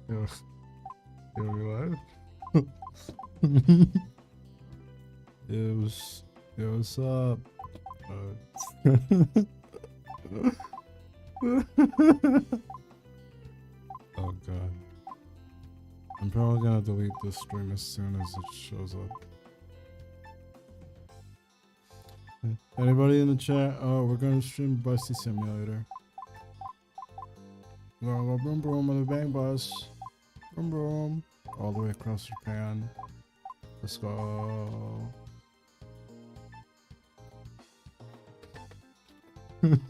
Yo, yo, what? Yo, what's up? Oh god. I'm probably gonna delete this stream as soon as it shows up. Anybody in the chat? Oh, we're gonna stream Bussy Simulator. We're gonna go boom boom on the bang bus. Boom boom. All the way across Japan. Let's go. Boom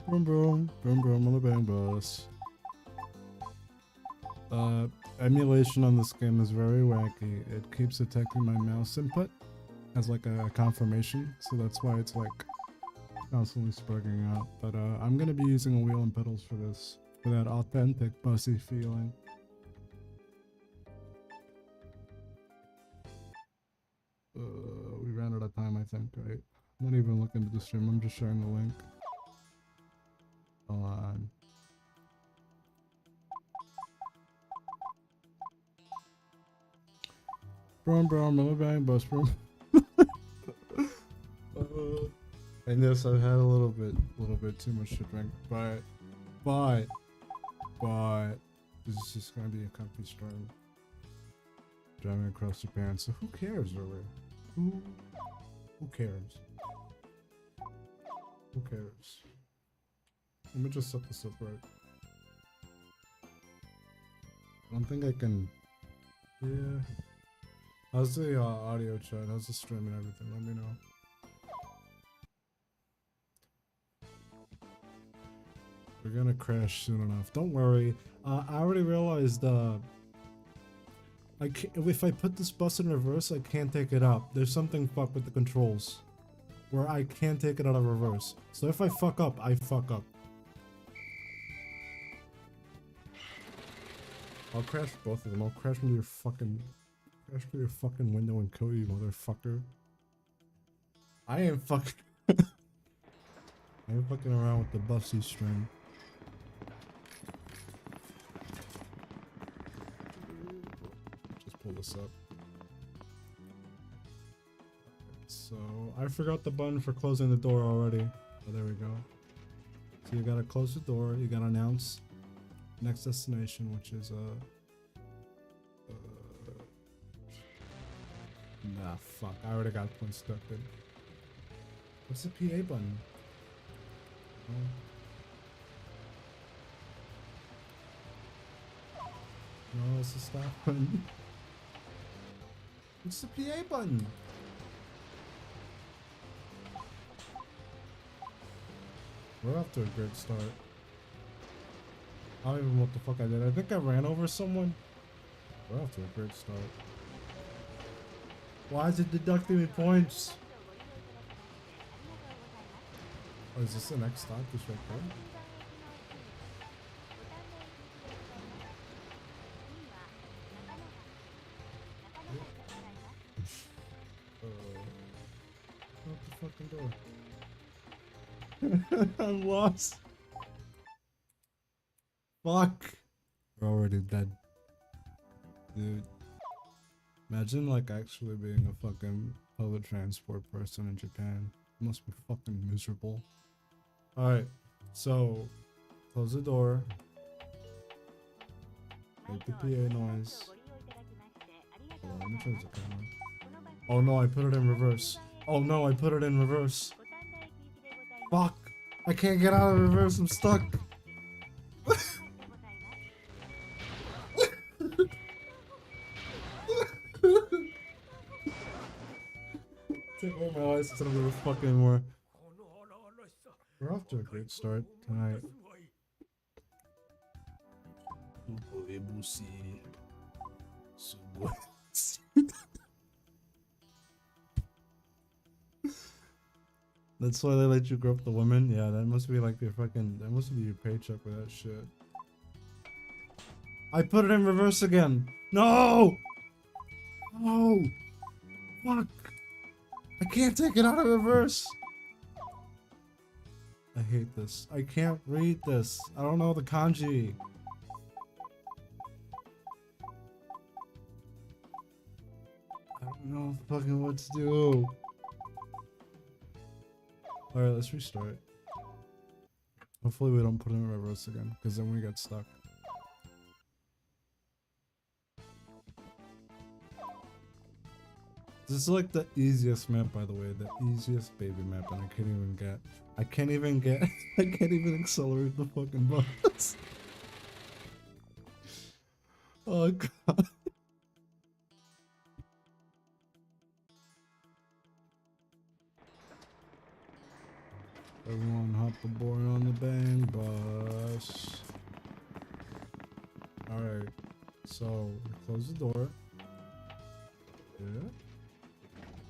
boom. Boom boom on the bang bus. Emulation on this game is very wacky. It keeps detecting my mouse input as like a confirmation, so that's why it's like constantly sparking out. But I'm gonna be using a wheel and pedals for this, for that authentic bussy feeling. We ran out of time, I think, right? I'm not even looking at the stream, I'm just sharing the link. Hold on. Brum brum, bang bus brum. And yes, I've had a little bit too much to drink, but this is just gonna be a comfy storm. Driving across Japan, so who cares really? Who cares? Who cares? Let me just set this up right. I don't think I can. Yeah. How's the audio chat? How's the stream and everything? Let me know. We're gonna crash soon enough. Don't worry. I already realized if I put this bus in reverse, I can't take it out. There's something fucked with the controls where I can't take it out of reverse. So if I fuck up, I fuck up. I'll crash both of them. I'll crash into your fucking window and kill you, motherfucker. I ain't fucking I ain't fucking around with the bussy string. Just pull this up. So I forgot the button for closing the door already. Oh, there we go. So you gotta close the door, you gotta announce next destination, which is nah, fuck. I already got one stuck in. What's the PA button? Oh. No, it's the stop button. What's the PA button? We're off to a great start. I don't even know what the fuck I did. I think I ran over someone. We're off to a great start. Why is it deducting me points? Oh, is this the next stop? Just right there? Out the fucking door. I'm lost. Fuck. We're already dead. Dude. Imagine like actually being a fucking public transport person in Japan. It must be fucking miserable. Alright, so close the door. Make the PA noise. Hold on, let me change the camera. Oh no, I put it in reverse. Oh no, I put it in reverse. Fuck! I can't get out of reverse, I'm stuck! Take all my license and I'm gonna fucking more. We're off to a great start tonight. That's why they let you grow up the women? Yeah, that must be like your fucking, that must be your paycheck for that shit. I put it in reverse again. No! No! Fuck! I can't take it out of reverse! I hate this. I can't read this. I don't know the kanji. I don't know fucking what to do. Alright, let's restart. Hopefully we don't put in reverse again, because then we get stuck. This is like the easiest map, by the way, the easiest baby map, and I can't even get, I can't even accelerate the fucking bus. Oh god. Everyone hop aboard on the bang bus. Alright, so we close the door. Yeah.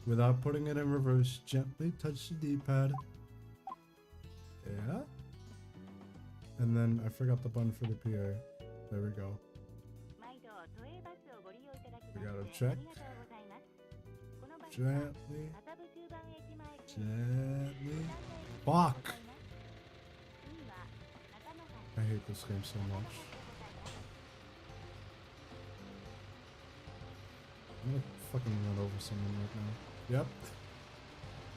Without putting it in reverse, gently touch the D-pad. Yeah. And then I forgot the button for the PA. There we go. We gotta check. Gently. Gently. Fuck! I hate this game so much. I'm gonna fucking run over someone right now. Yep.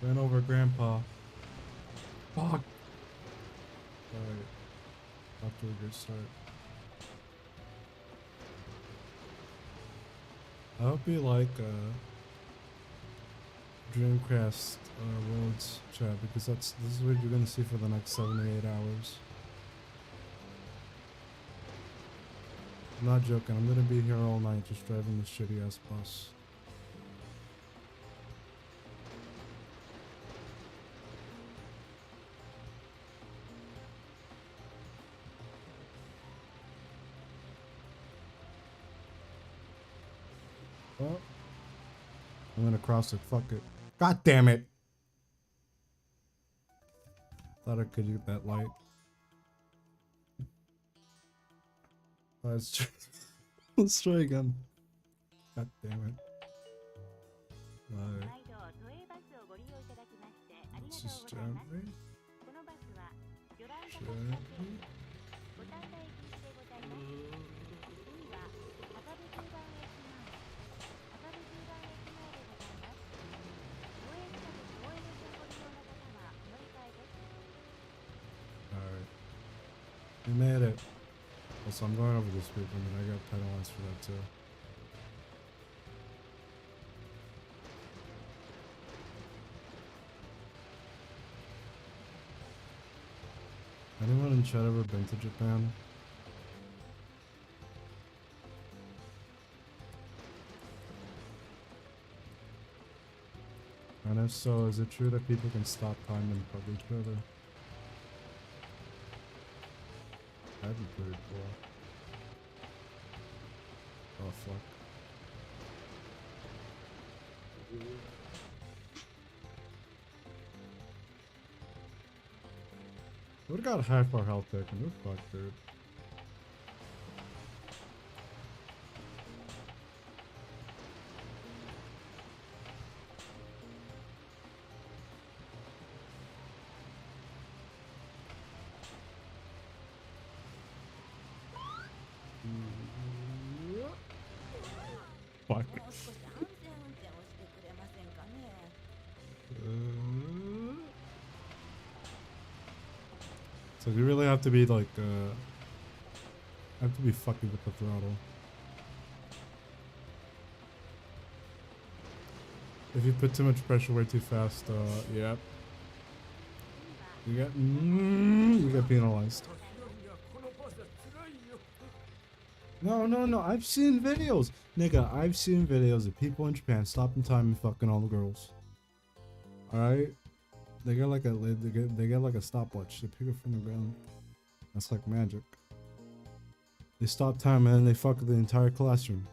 Ran over Grandpa. Fuck! Alright. Off to a good start. I hope you like Dreamcast roads, chat, because this is what you're gonna see for the next 7 to 8 hours. I'm not joking, I'm gonna be here all night just driving this shitty ass bus. Oh. I'm gonna cross it, fuck it. God damn it! Thought I could get that light. Let's try again. God damn it. Alright. Let's just gently. Gently. Alright. We made it. Also, I'm going over the speed limit. I got penalized for that too. Anyone in chat ever been to Japan? And if so, is it true that people can stop time and fuck each other? That'd be pretty cool. Oh fuck. Would've got half our health taken. We're fucked, dude. Fuck. So you really have to be like, have to be fucking with the throttle. If you put too much pressure way too fast, yep. You get penalized. No, I've seen videos. Nigga, I've seen videos of people in Japan stopping time and fucking all the girls. Alright? They got like a stopwatch. They pick it from the ground. That's like magic. They stop time and then they fuck the entire classroom.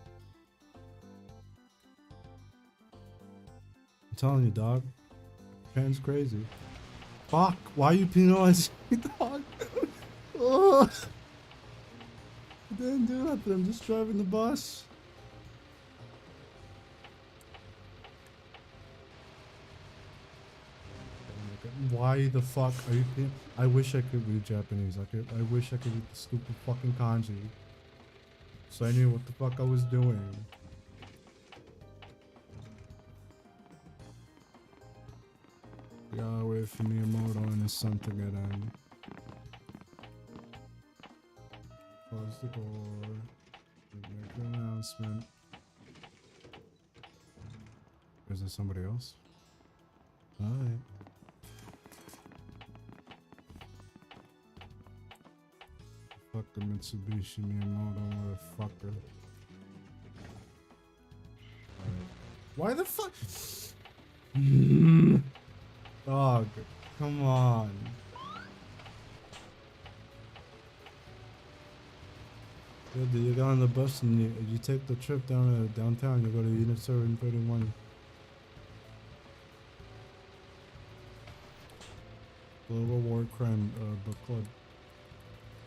I'm telling you, dog. Japan's crazy. Fuck! Why are you penalizing me, dog? Oh. I didn't do nothing. I'm just driving the bus. Why the fuck are you? I wish I could read Japanese. I wish I could read the stupid fucking kanji, so I knew what the fuck I was doing. We gotta wait for Miyamoto and his son to get in. Close the door. Make an announcement. Is there somebody else? Alright. Fucking Mitsubishi Miyamoto, motherfucker. Why the fuck? Dog, come on. Dude, you got on the bus and you take the trip down to downtown, you go to Unit 731. Global War Crime Book Club.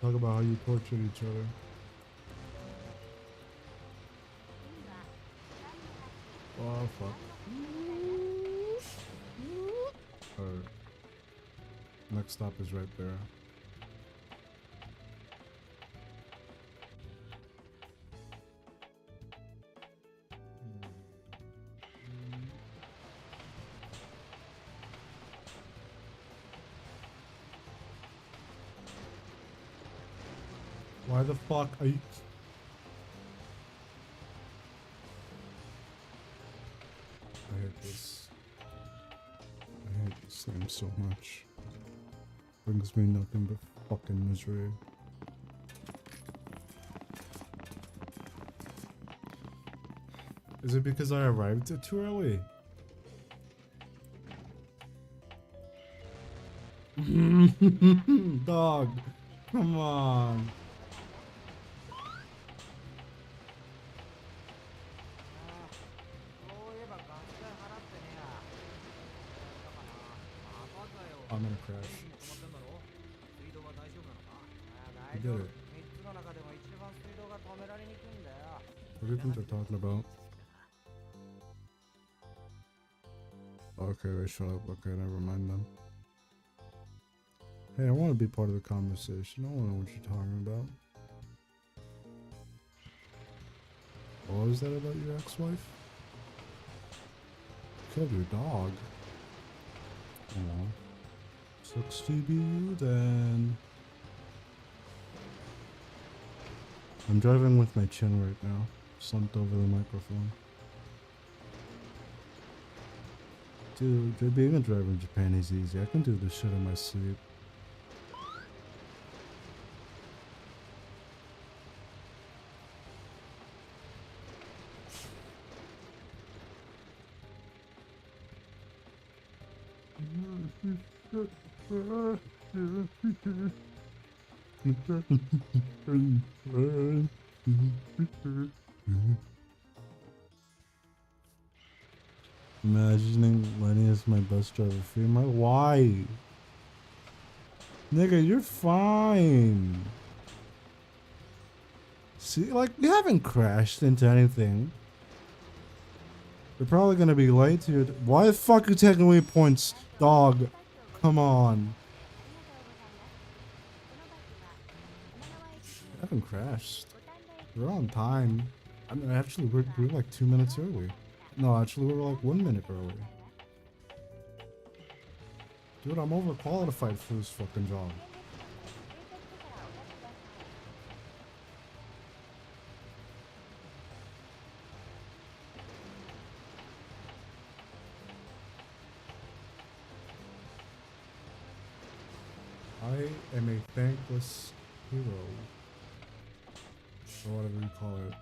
Talk about how you tortured each other. Oh fuck. Alright. Next stop is right there. Why the fuck are you? I hate this. I hate this game so much. Brings me nothing but fucking misery. Is it because I arrived too early? Dog, come on. I'm gonna crash. I did it. What do you think they're talking about? Okay, they shut up. Okay, never mind them. Hey, I want to be part of the conversation. I want to know what you're talking about. What was that about your ex-wife? Killed your dog. Aw. Sucks to be you then. I'm driving with my chin right now, slumped over the microphone. Dude, being a driver in Japan is easy. I can do this shit in my sleep. Imagining Lenny as my bus driver for my why? Nigga, you're fine. See, like, you haven't crashed into anything. You're probably gonna be late to your. Why the fuck are you taking away points, dog? Come on. You haven't crashed. We're on time. I mean, actually, we're like 2 minutes early. No, actually, we're like 1 minute early. Dude, I'm overqualified for this fucking job. I am a thankless hero. Or whatever you call it.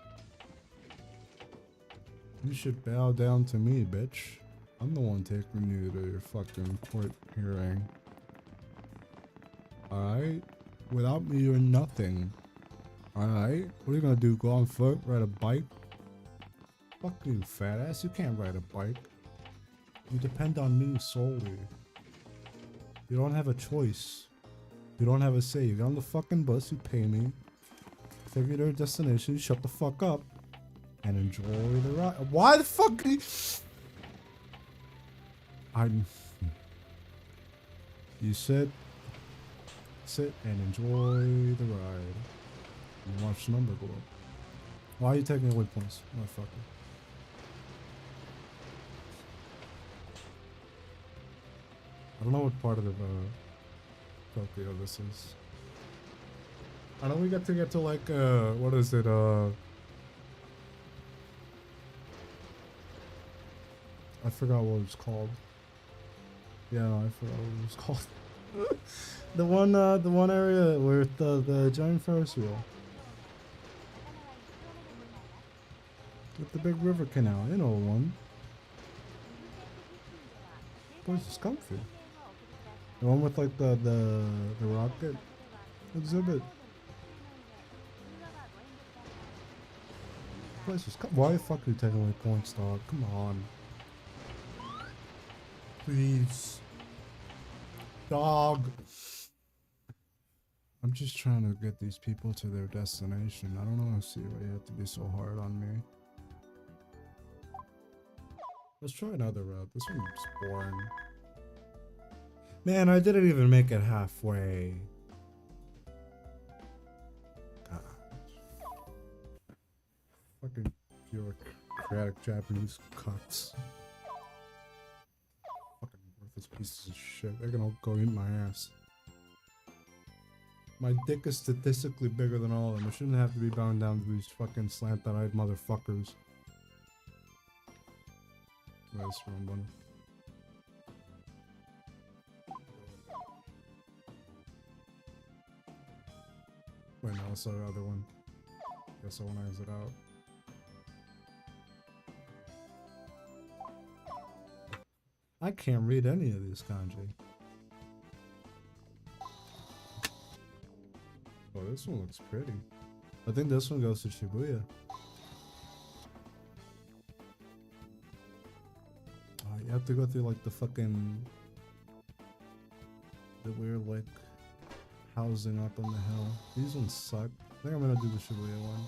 You should bow down to me, bitch. I'm the one taking you to your fucking court hearing. Alright? Without me, you're nothing. Alright? What are you gonna do? Go on foot? Ride a bike? Fuck you, fat ass. You can't ride a bike. You depend on me solely. You don't have a choice. You don't have a say. You get on the fucking bus, you pay me. Take you to your destination, you shut the fuck up. And enjoy the ride. Why the fuck? You sit and enjoy the ride. And watch the number go up. Why are you taking away points, motherfucker? I don't know what part of Tokyo this is. I know we get to like what is it I forgot what it's called. Yeah, no, I forgot what it was called. The one area where the giant Ferris wheel with the big river canal. You know one. Place is comfy. The one with like the rocket exhibit. Place is why the fuck are you taking away points, dog? Come on. Please. Dog. I'm just trying to get these people to their destination. I don't know, see why you have to be so hard on me. Let's try another route. This one's boring. Man, I didn't even make it halfway. God. Fucking bureaucratic Japanese cuts. Fucking worthless pieces of shit. They're gonna go eat my ass. My dick is statistically bigger than all of them. I shouldn't have to be bound down to these fucking slant-eyed motherfuckers. That's wrong one. Wait, no, that's the other one. Guess I want to exit out. I can't read any of these kanji. Oh, this one looks pretty. I think this one goes to Shibuya. You have to go through like the fucking weird like housing up on the hill. These ones suck. I think I'm gonna do the Shibuya one.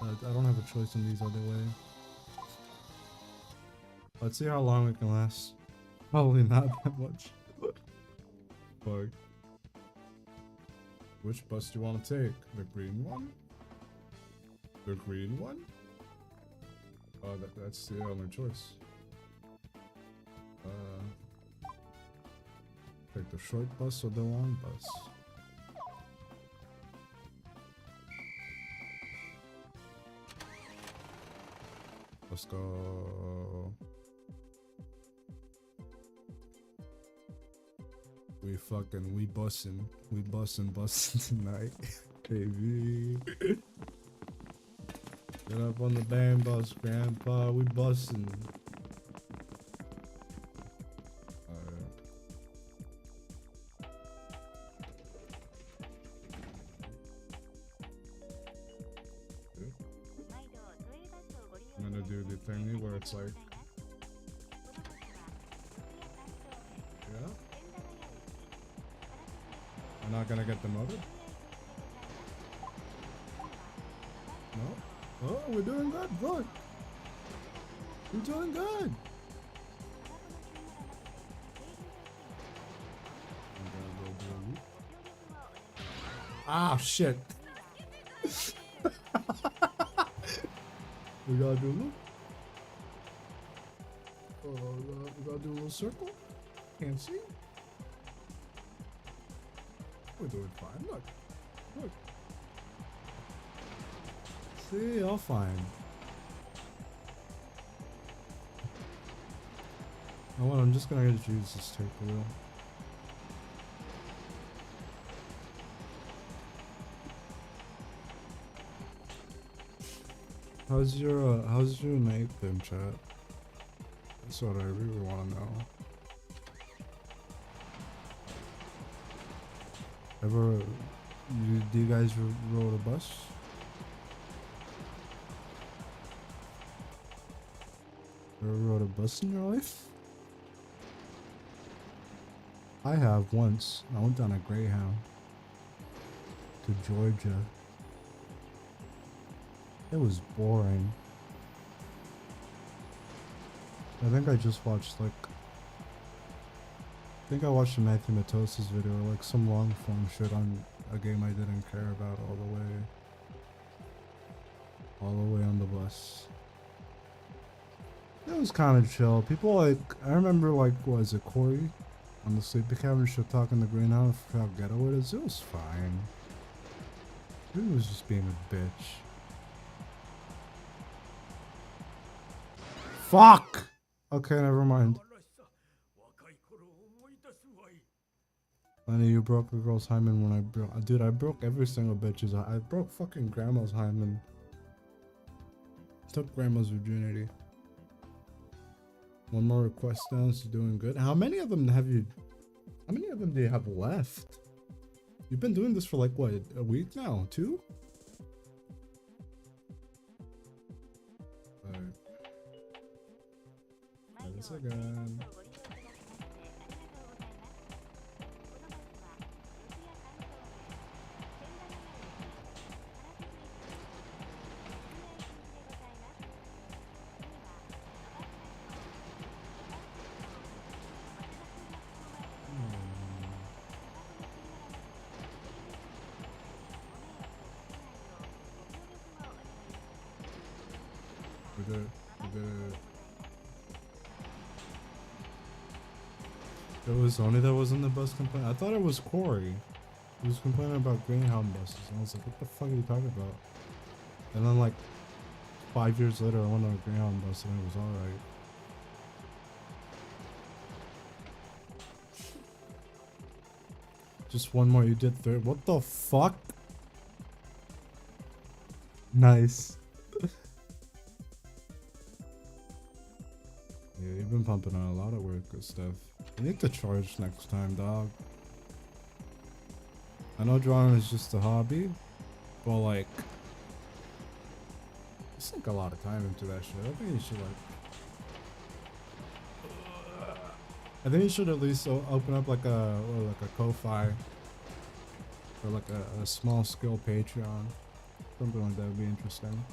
I don't have a choice in these other way. Let's see how long it can last. Probably not that much. Fuck. Which bus do you want to take? The green one? The green one? Oh, that's the only choice. Take the short bus or the long bus? Let's go. We bussin' tonight, baby. Get up on the band bus, grandpa, we bussin'. I'm gonna do the thingy where it's like, yeah. I'm not gonna get the motor. No. Oh, we're doing good. Look, we're doing good. Ah, shit. We gotta do a loop. We gotta do a little circle. Can't see. We're doing fine. Look. Look. See, all fine. Oh, well, I'm just gonna use this tape wheel. How's your night been, chat? That's what I really want to know. Do you guys rode a bus? Ever rode a bus in your life? I have once. I went on a Greyhound to Georgia. It was boring. I think I just watched like, I think I watched a Matthew Matos's video or like some long form shit on a game I didn't care about all the way on the bus. It was kind of chill. People like, I remember like, what is it, Corey? On the sleepy cabin should talk in the greenhouse for how ghetto it is. It was fine. It was just being a bitch. Fuck! Okay, never mind. Lenny, you broke a girl's hymen when I broke. Dude, I broke every single bitch's. I broke fucking grandma's hymen. Took grandma's virginity. One more request down. She's doing good. How many of them have you? How many of them do you have left? You've been doing this for like what, a week now? 2? Alright. Try this again. It was only that was in the bus complaining. I thought it was Corey. He was complaining about Greyhound buses. And I was like, what the fuck are you talking about? And then like 5 years later, I went on a Greyhound bus and it was alright. Just one more. You did 3rd. What the fuck? Nice. Yeah, you've been pumping out a lot of work and stuff. You need to charge next time, dog. I know drawing is just a hobby, but like, you sink a lot of time into that shit. I think you should like, I think you should at least open up like a Ko-Fi or like a small scale Patreon. Something like that would be interesting.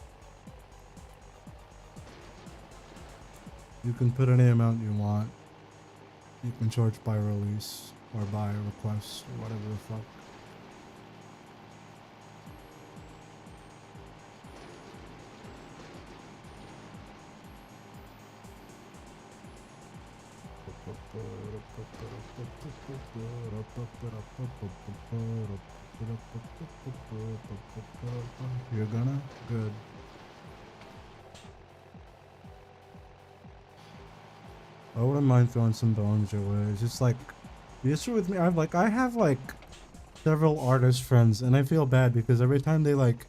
You can put any amount you want. You can charge by release or by request or whatever the fuck. You're gonna? Good. I wouldn't mind throwing some bones your way. It's just like the issue with me, I have like several artist friends and I feel bad because every time they like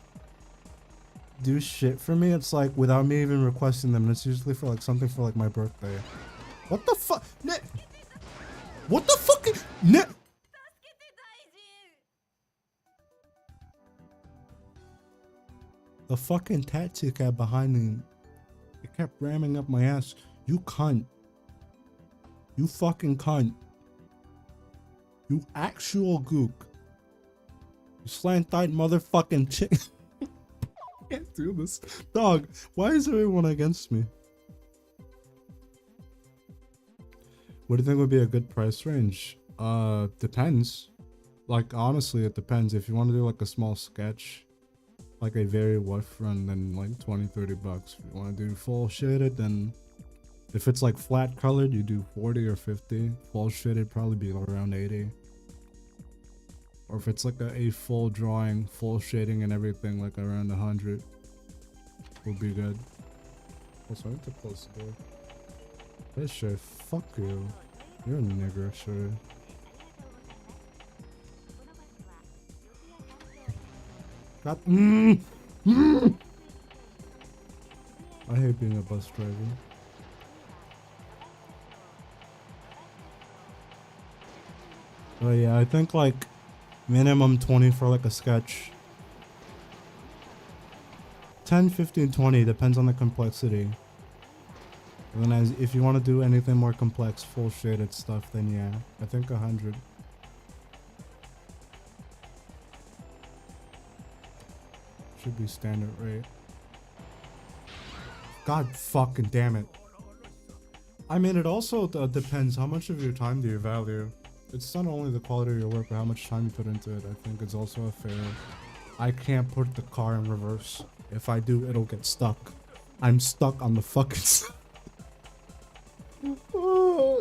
do shit for me, it's like without me even requesting them, and it's usually for like something for like my birthday. What the fuck? What the fuck? The fucking tattoo cab behind me, it kept ramming up my ass. You cunt. You fucking cunt. You actual gook. You slant-eyed motherfucking chick. I can't do this. Dog, why is everyone against me? What do you think would be a good price range? Depends. Like, honestly, it depends. If you want to do like a small sketch, like a very rough run, then like 20-30 bucks. If you want to do full shaded, then if it's like flat colored, you do 40 or 50. Full shaded probably be around 80. Or if it's like a full drawing, full shading and everything, like around 100 would be good. Also, I need to close the door. This shit, fuck you. You're a nigger, sure. God, I hate being a bus driver. Oh yeah, I think like minimum 20 for like a sketch. 10, 15, 20, depends on the complexity. And then as if you want to do anything more complex, full shaded stuff, then yeah, I think 100. Should be standard rate. God fucking damn it. I mean, it also depends how much of your time do you value. It's not only the quality of your work, but how much time you put into it. I think it's also a fair. I can't put the car in reverse. If I do, it'll get stuck. I'm stuck on the fucking.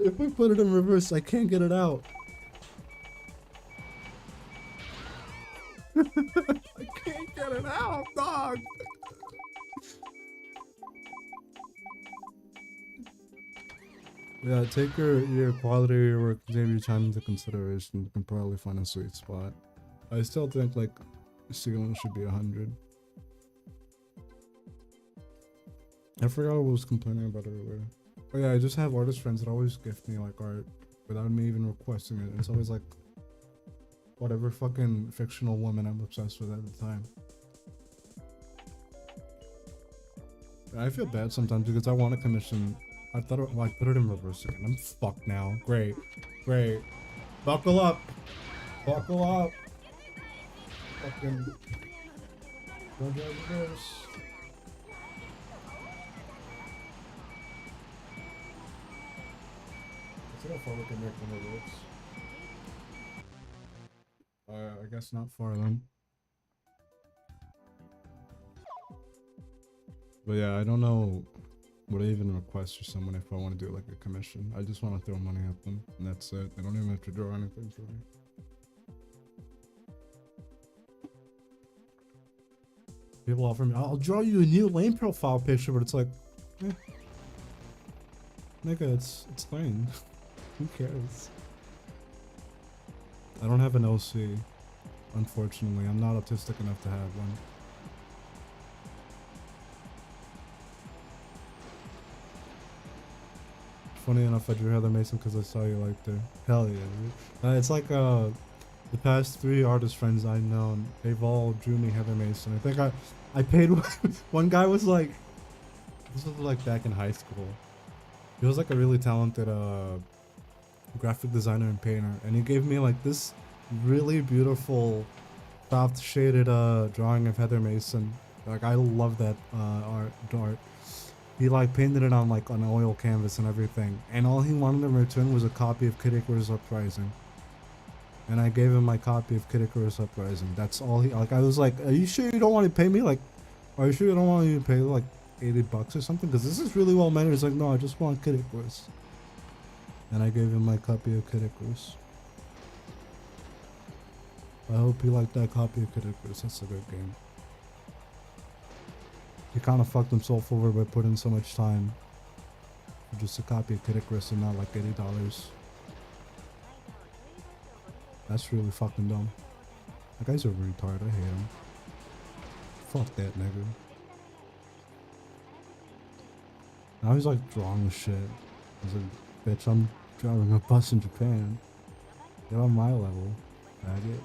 If I put it in reverse, I can't get it out. I can't get it out, dog. Yeah, take your quality of your work, take your time into consideration. You can probably find a sweet spot. I still think like ceiling should be 100. I forgot what I was complaining about earlier. Oh yeah, I just have artist friends that always gift me like art without me even requesting it. It's always like whatever fucking fictional woman I'm obsessed with at the time. And I feel bad sometimes because I want to commission. I thought I put it in reverse again. I'm fucked now. Great, great. Buckle up, buckle up. Fucking don't drive reverse. How far we can make from the roads? I guess not far then. But yeah, I don't know what I even request for someone if I want to do like a commission. I just want to throw money at them, and that's it. I don't even have to draw anything for me. People offer me, I'll draw you a new lane profile picture, but it's like, nigga, it's lane. Who cares? I don't have an OC, unfortunately. I'm not autistic enough to have one. Funny enough, I drew Heather Mason because I saw you liked her. Hell yeah, dude. It's like the past 3 artist friends I've known, they've all drew me Heather Mason. I think I paid one guy was like, this was like back in high school. He was like a really talented graphic designer and painter, and he gave me like this really beautiful soft shaded drawing of Heather Mason. Like I love that art. He like painted it on like an oil canvas and everything, and all he wanted in return was a copy of Kid Icarus Uprising. And I gave him my copy of Kid Icarus Uprising. That's all he like. I was like, "Are you sure you don't want to pay me? Like, are you sure you don't want me to pay like $80 or something? Because this is really well made." He's like, "No, I just want Kid Icarus." And I gave him my copy of Kid Icarus. I hope he liked that copy of Kid Icarus. That's a good game. He kind of fucked himself over by putting so much time for just a copy of Kid Icarus and not like $80. That's really fucking dumb. That guy's a retard. I hate him. Fuck that nigga. Now he's like drawing shit. He's like, bitch, I'm driving a bus in Japan. Get on my level, faggot.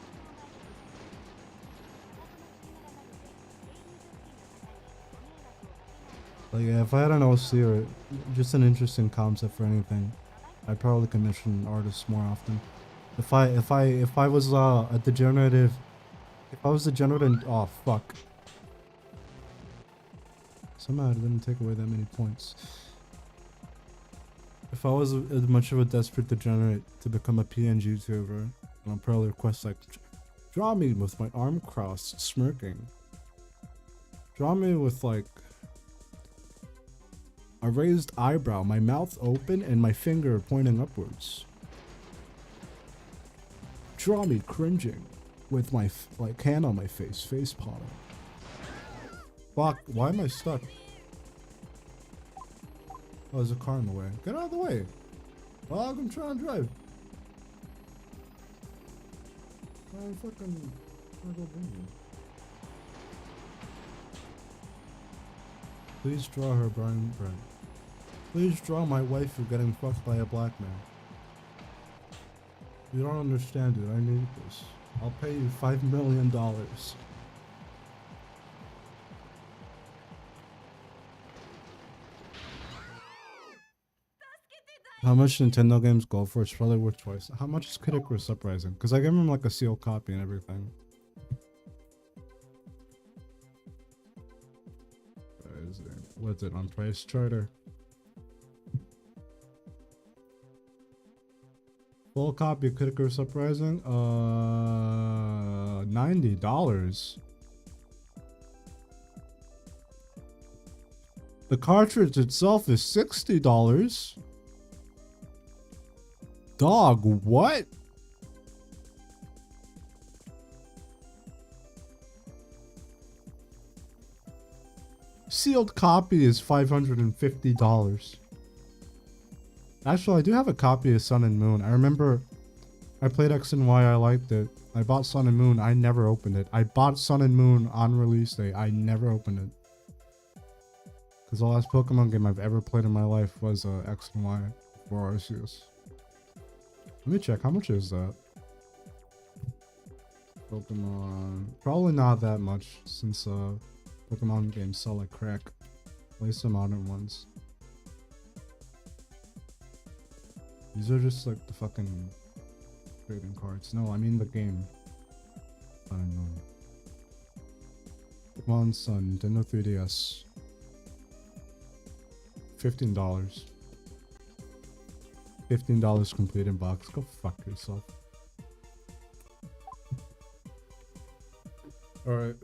Like, yeah, if I had an OC or just an interesting concept for anything, I'd probably commission artists more often. If I was a degenerative, if I was degenerate, oh fuck. Somehow it didn't take away that many points. If I was as much of a desperate degenerate to become a PNG YouTuber, I'll probably request like, draw me with my arm crossed, smirking. Draw me with like a raised eyebrow, my mouth open, and my finger pointing upwards. Draw me cringing with my like hand on my face palm. Fuck, why am I stuck? Oh, there's a car in the way. Get out of the way. Dog, I'm trying to drive. I'm fucking trying to go bring you. Please draw her, Brian Brent. Please draw my wife who getting fucked by a black man. You don't understand it. I need this. I'll pay you $5 million. How much Nintendo games go for? It's probably worth twice. How much is Kid Icarus Uprising? Because I gave him like a sealed copy and everything. What's it on Price Charter? Full copy of Kid Icarus Uprising? $90. The cartridge itself is $60. Dog, what? Sealed copy is $550. Actually, I do have a copy of Sun and Moon. I remember I played X and Y, I liked it. I bought Sun and Moon, I never opened it. I bought Sun and Moon on release day, I never opened it. Because the last Pokemon game I've ever played in my life was X and Y for Arceus. Let me check, how much is that? Pokemon... Probably not that much, since Pokemon games sell like crack. At least the modern ones. These are just like the fucking trading cards. No, I mean the game. I don't know. Pokemon Sun, Nintendo 3DS. $15. $15 complete in box. Go fuck yourself. Alright.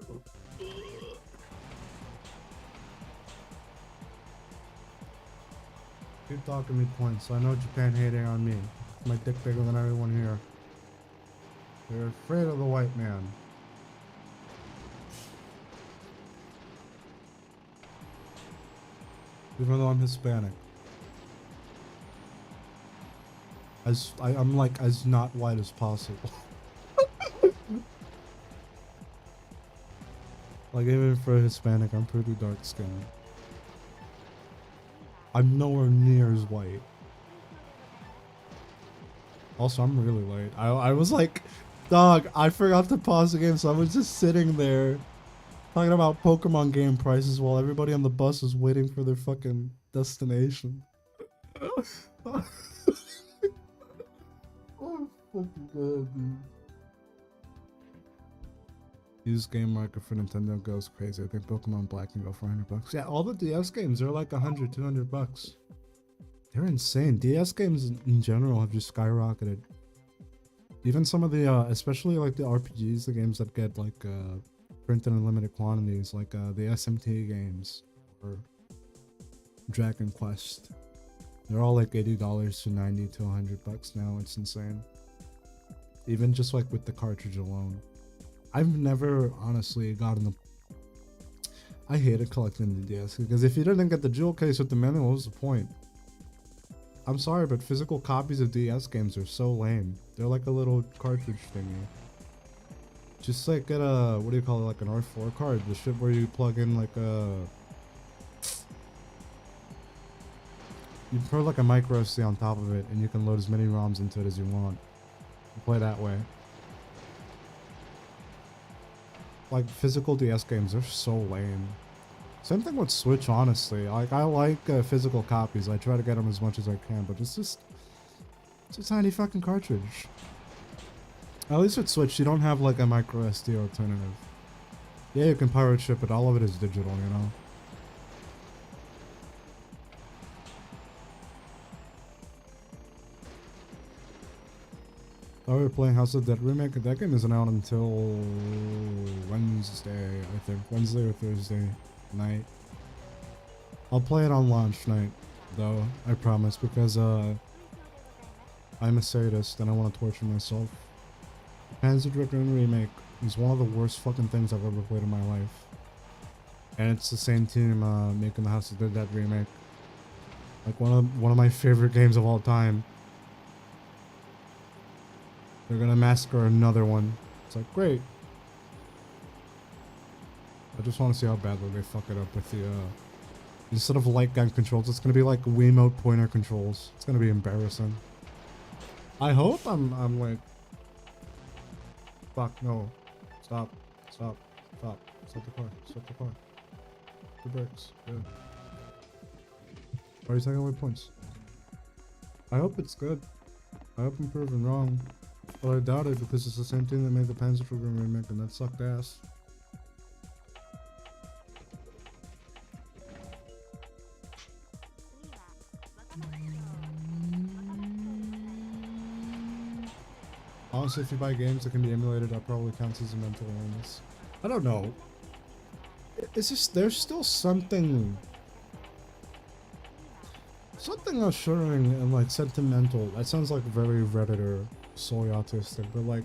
Keep talking me points. I know Japan hating on me. My dick bigger than everyone here. They're afraid of the white man. Even though I'm Hispanic. I'm like as not white as possible. Like even for a Hispanic, I'm pretty dark skinned. I'm nowhere near as white. Also, I'm really late. I was like, dog, I forgot to pause the game, so I was just sitting there talking about Pokemon game prices while everybody on the bus is waiting for their fucking destination. Oh, fucking god, dude. Used game market for Nintendo goes crazy. I think Pokemon Black can go for $100. Yeah, all the DS games are like $100, $200. They're insane. DS games in general have just skyrocketed. Even some of the, especially like the RPGs, the games that get like printed in limited quantities, like the SMT games or Dragon Quest. They're all like $80 to $90 to $100 now. It's insane. Even just like with the cartridge alone. I've never honestly gotten the... I hated collecting the DS because if you didn't get the jewel case with the manual, what was the point? I'm sorry, but physical copies of DS games are so lame. They're like a little cartridge thingy. Just like get a, what do you call it, like an R4 card, the shit where you plug in like a... You put like a micro SD on top of it and you can load as many ROMs into it as you want. You play that way. Like physical DS games are so lame. Same thing with Switch, honestly. Like I like physical copies. I try to get them as much as I can, but it's a tiny fucking cartridge. At least with Switch, you don't have like a micro SD alternative. Yeah, you can pirate ship, but all of it is digital, you know. Oh, we're playing House of Dead Remake. That game isn't out until Wednesday, I think. Wednesday or Thursday night. I'll play it on launch night, though, I promise, because I'm a sadist and I want to torture myself. Panzer Dragoon Remake is one of the worst fucking things I've ever played in my life. And it's the same team making the House of Dead remake. Like one of my favorite games of all time. They're gonna massacre another one. It's like, great. I just want to see how badly they fuck it up with the, instead of light gun controls, it's gonna be like Wiimote pointer controls. It's gonna be embarrassing. I hope I'm like... Fuck, no. Stop. Stop. Stop. Stop the car. Stop the car. The brakes. Good. Why are you taking away points? I hope it's good. I hope I'm proven wrong. But I doubt it because it's the same thing that made the Panzer Dragoon remake and that sucked ass. Honestly, if you buy games that can be emulated, that probably counts as a mental illness. I don't know. It's just, there's still something Something assuring and like sentimental. That sounds like very Redditor, soy autistic, but like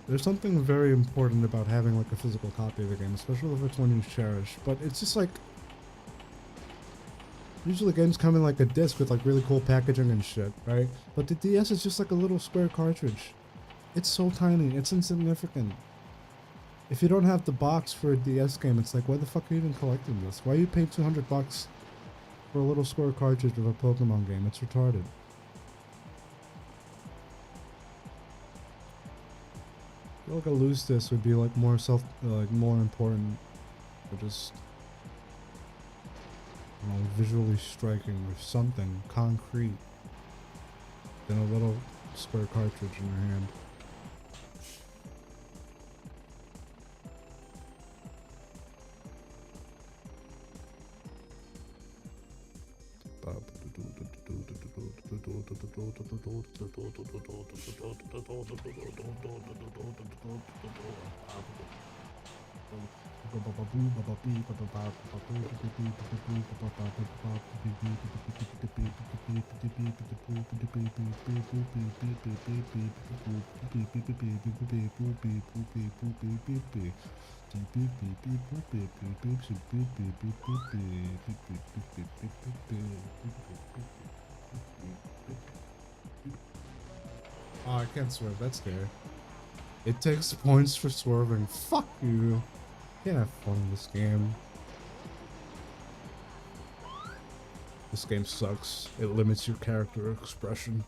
there's something very important about having like a physical copy of the game, especially if it's one you cherish. But it's just like usually games come in like a disc with like really cool packaging and shit, right? But the DS is just like a little square cartridge. It's so tiny, it's insignificant. If you don't have the box for a DS game, it's like, why the fuck are you even collecting this? Why you pay $200 for a little square cartridge of a Pokemon game? It's retarded. I feel like a loose disc would be like more more important, or just, you know, visually striking or something concrete than a little square cartridge in your hand. Oh, I can't swerve, that's fair. It takes points for swerving. Fuck you. Can't have fun in this game. This game sucks. It limits your character expression.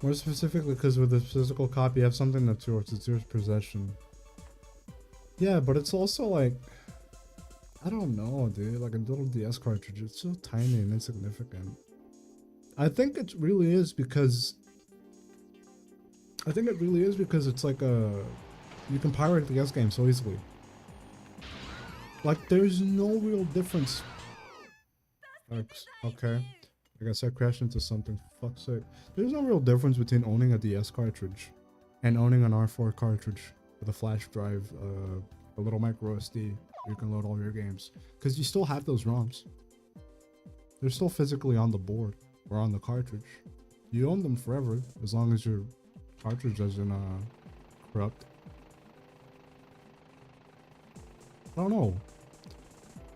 More specifically, because with a physical copy, you have something that's yours. It's yours possession. Yeah, but it's also like, I don't know, dude. Like a little DS cartridge. It's so tiny and insignificant. I think it really is because it's like you can pirate DS games so easily. Like there's no real difference. Okay. I guess I crashed into something. For fuck's sake. There's no real difference between owning a DS cartridge and owning an R4 cartridge with a flash drive, a little micro SD where you can load all your games. Because you still have those ROMs. They're still physically on the board or on the cartridge. You own them forever as long as your cartridge doesn't corrupt. I don't know.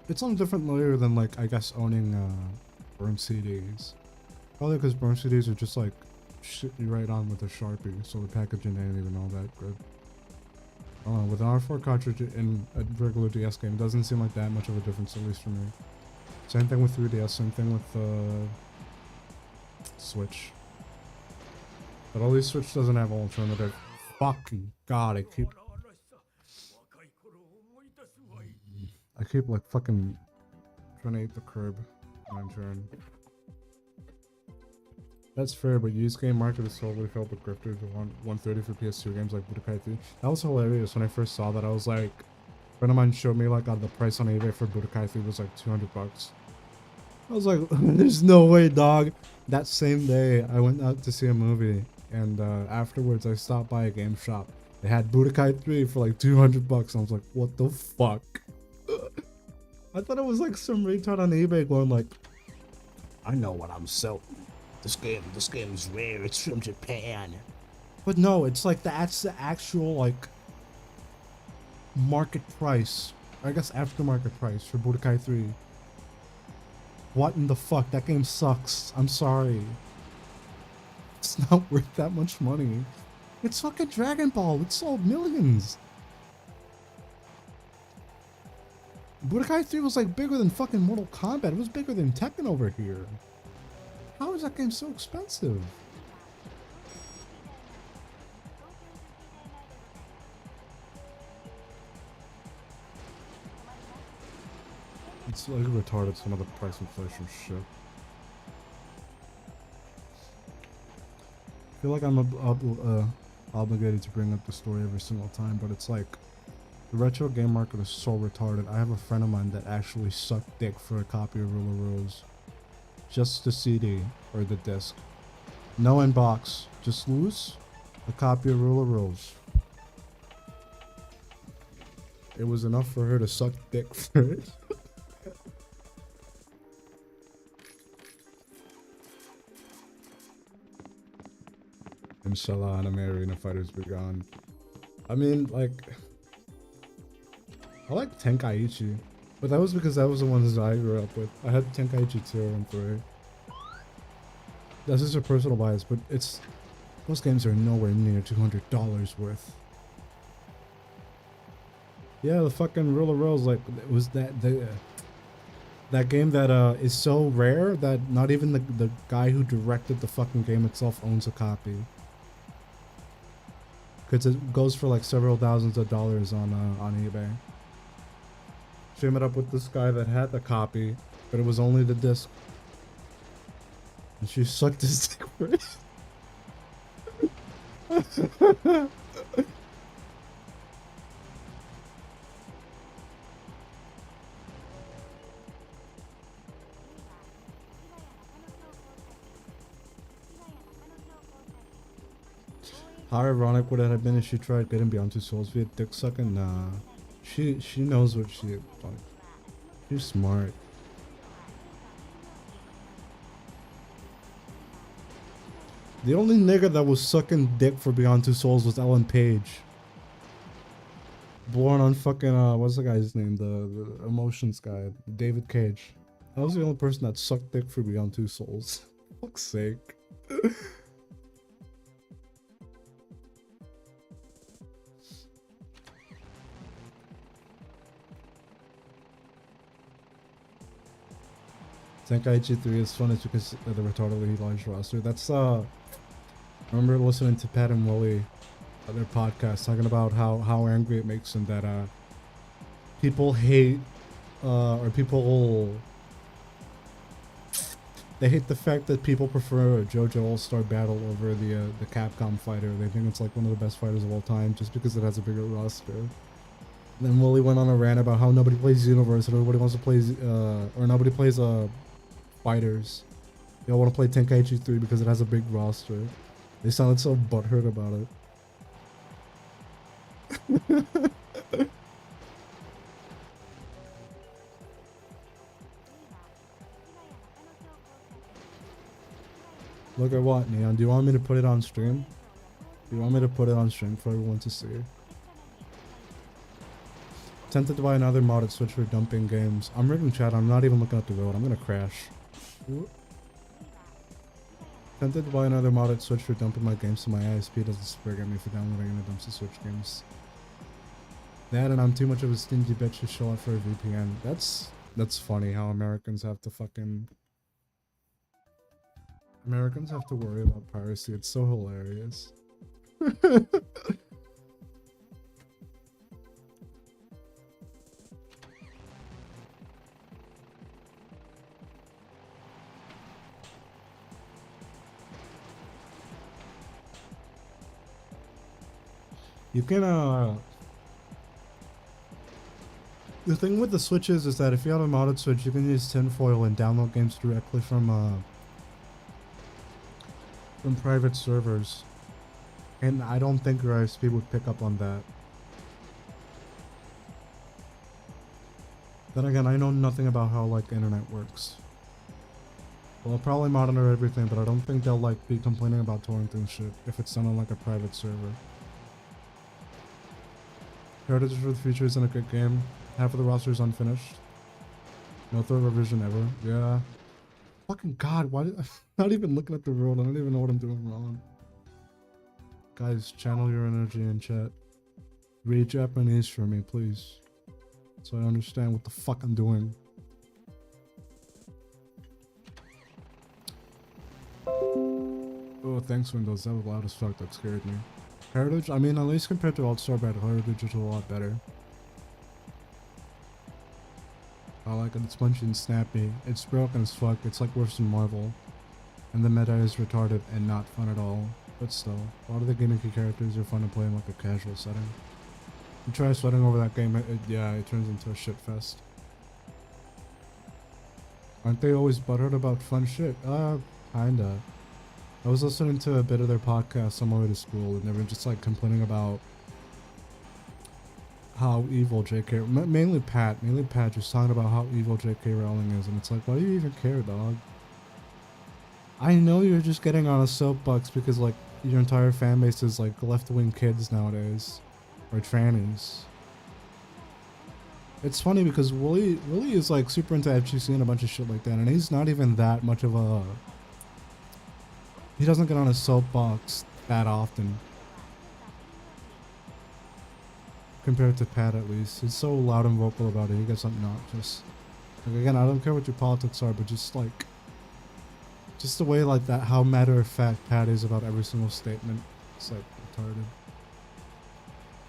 It's on a different layer than like I guess owning burned CDs. Probably because burned CDs are just like shit you write on with a Sharpie, so the packaging ain't even all that good. I don't know, with an R4 cartridge in a regular DS game, it doesn't seem like that much of a difference, at least for me. Same thing with 3DS, same thing with Switch. But at least Switch doesn't have alternative. Fucking god, I keep like fucking trying to eat the curb when I'm trying. That's fair, but used game market is totally filled with grifters with 130 for PS2 games like Budokai 3. That was hilarious. When I first saw that, I was like, a friend of mine showed me like the price on eBay for Budokai 3 was like $200. I was like, there's no way, dog. That same day, I went out to see a movie, and afterwards I stopped by a game shop. They had Budokai 3 for like $200. I was like, what the fuck? I thought it was like some retard on eBay going like, I know what I'm selling. This game is rare. It's from Japan. But no, it's like that's the actual like market price. I guess aftermarket price for Budokai 3. What in the fuck? That game sucks. I'm sorry. It's not worth that much money. It's fucking Dragon Ball. It sold millions. Budokai 3 was like bigger than fucking Mortal Kombat. It was bigger than Tekken over here. How is that game so expensive? It's like retarded, some of the price inflation shit. I feel like I'm obligated to bring up the story every single time, but it's like the retro game market is so retarded. I have a friend of mine that actually sucked dick for a copy of Rule of Rose. Just the CD or the disc. No inbox. Just loose a copy of Rule of Rose. It was enough for her to suck dick for it. Inshallah, anime arena fighters be gone. I mean, like, I like Tenkaichi, but that was because that was the ones I grew up with. I had Tenkaichi 2 and 3. That's just a personal bias, but it's those games are nowhere near $200 worth. Yeah, the fucking Rule of Rose, like, it was that game that is so rare that not even the guy who directed the fucking game itself owns a copy. Because it goes for like several thousands of dollars on eBay. Stream it up with this guy that had the copy, but it was only the disc. And she sucked his dick for it. How ironic would it have been if she tried getting beyond two souls via dick sucking? Nah. She knows what she like. She's smart. The only nigga that was sucking dick for Beyond Two Souls was Ellen Page. Born on fucking what's the guy's name? The emotions guy, David Cage. That was the only person that sucked dick for Beyond Two Souls. Fuck's sake. Tenkaichi 3 is fun because of the retardedly large roster. That's I remember listening to Pat and Willie on their podcast talking about how angry it makes them that people hate or people they hate the fact that people prefer JoJo All-Star Battle over the Capcom fighter. They think it's like one of the best fighters of all time just because it has a bigger roster. Then Willie went on a rant about how nobody plays Universe and everybody wants to play or nobody plays fighters. They all want to play Tenkaichi 3 because it has a big roster. They sounded so butthurt about it. Look at what, Neon? Do you want me to put it on stream? Do you want me to put it on stream for everyone to see? Tempted to buy another modded Switch for dumping games. I'm reading chat, I'm not even looking at the road, I'm gonna crash. Tempted to buy another modded Switch for dumping my games so my ISP doesn't sprig at me for downloading and dumps the Switch games. That and I'm too much of a stingy bitch to show up for a VPN. That's funny how Americans have to worry about piracy. It's so hilarious. You can the thing with the Switches is that if you have a modded Switch, you can use tinfoil and download games directly from private servers. And I don't think your ISP would pick up on that. Then again, I know nothing about how like internet works. Well, I'll probably monitor everything, but I don't think they'll like be complaining about torrenting shit if it's done on like a private server. Heritage for the Future isn't a good game. Half of the roster is unfinished. No third revision ever. Yeah. Fucking god, why did I'm not even looking at the road? I don't even know what I'm doing wrong. Guys, channel your energy in chat. Read Japanese for me, please. So I understand what the fuck I'm doing. Oh, thanks Windows. That was loud as fuck. That scared me. Heritage? I mean, at least compared to All-Star Battle, Heritage is a lot better. I like it. It's punchy and snappy. It's broken as fuck. It's like worse than Marvel. And the meta is retarded and not fun at all. But still, a lot of the gimmicky characters are fun to play in like a casual setting. You try sweating over that game, it turns into a shit fest. Aren't they always butthurt about fun shit? Kinda. I was listening to a bit of their podcast on my way to school, and they were just like complaining about how evil J.K. Mainly Pat just talking about how evil J.K. Rowling is, and it's like, why do you even care, dog? I know you're just getting on a soapbox because like your entire fan base is like left-wing kids nowadays, or trannies. It's funny because Willie is like super into FGC and a bunch of shit like that, and he's not even that much of a. He doesn't get on a soapbox that often. Compared to Pat, at least. He's so loud and vocal about it, he gets obnoxious. Like, again, I don't care what your politics are, but just like. Just the way like that, how matter of fact Pat is about every single statement. It's like retarded.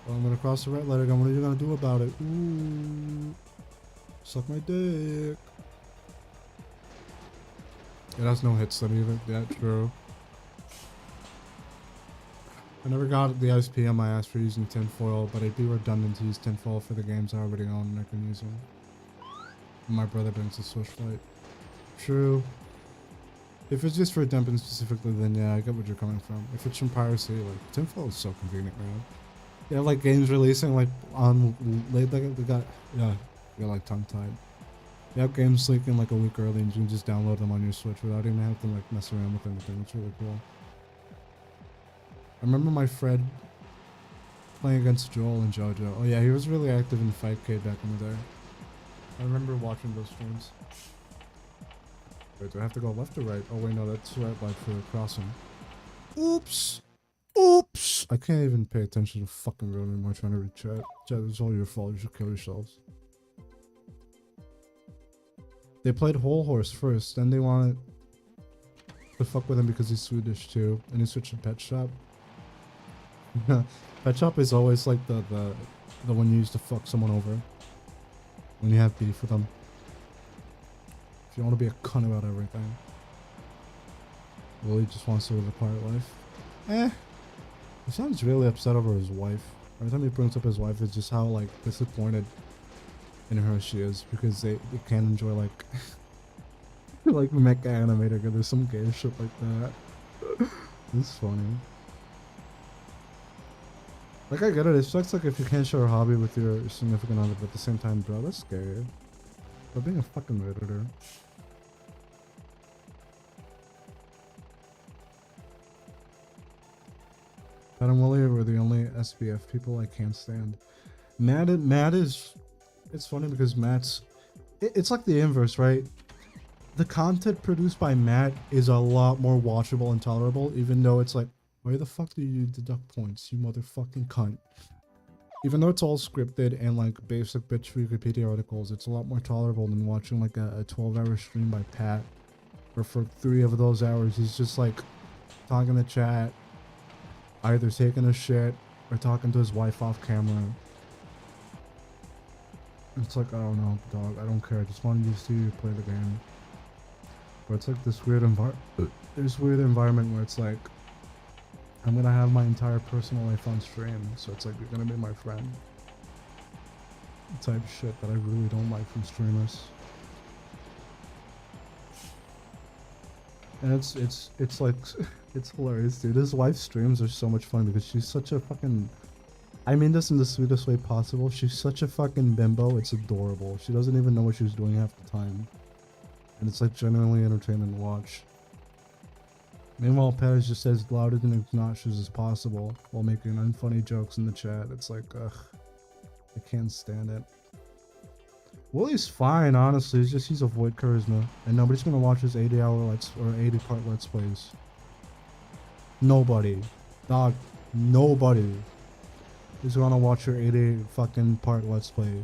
Well, I'm gonna cross the red light again. What are you gonna do about it? Ooh. Suck my dick. It has no hits then either. Yeah, true. I never got the ISP on my ass for using tinfoil, but it'd be redundant to use tinfoil for the games I already own and I can use them. And my brother brings a Switch Lite. True. If it's just for dumping specifically, then yeah, I get what you're coming from. If it's from piracy, like, tinfoil is so convenient, man. They have like games releasing like on late, like they got, yeah, you're like tongue-tied. You have games leaking like a week early and you can just download them on your Switch without even having to like mess around with anything. It's really cool. I remember my friend playing against Joel and JoJo. Oh yeah, he was really active in 5K back in the day. I remember watching those streams. Wait, do I have to go left or right? Oh wait, no, that's right light for crossing. Oops! Oops! I can't even pay attention to fucking road anymore trying to read chat. Chat, it's all your fault. You should kill yourselves. They played Whole Horse first, then they wanted to fuck with him because he's Swedish too, and he switched to Pet Shop. Pet Shop is always like the one you use to fuck someone over when you have beef with them. If you want to be a cunt about everything. Willie just wants to live a quiet life. He sounds really upset over his wife. Every time he brings up his wife, it's just how like disappointed in her she is because they can't enjoy like like mecha animator. There's some gay shit like that. It's funny. Like I get it. It sucks like if you can't share a hobby with your significant other, but at the same time, bro, that's scary. But being a fucking redditor. Pat and Willie were the only SBF people I can't stand. Matt is... It's funny because Matt's... It's like the inverse, right? The content produced by Matt is a lot more watchable and tolerable, even though it's like, why the fuck do you deduct points, you motherfucking cunt? Even though it's all scripted and like basic bitch Wikipedia articles, it's a lot more tolerable than watching like a 12-hour stream by Pat. Where for 3 of those hours, he's just like talking to chat, either taking a shit or talking to his wife off camera. It's like, I don't know, dog, I don't care. I just wanted to see you play the game. But it's like this weird environment where it's like, I'm gonna have my entire personal life on stream, so it's like you're gonna be my friend. Type shit that I really don't like from streamers. And it's like it's hilarious, dude. His wife's streams are so much fun because she's such a fucking, I mean this in the sweetest way possible. She's such a fucking bimbo, it's adorable. She doesn't even know what she's doing half the time. And it's like genuinely entertaining to watch. Meanwhile, Pat is just as loud and obnoxious as possible while making unfunny jokes in the chat. It's like, ugh, I can't stand it. Willie's fine, honestly. It's just he's a void charisma, and nobody's gonna watch his 80-hour 80-part Let's Plays. Nobody, dog, nobody is gonna watch your 80 fucking part Let's Play,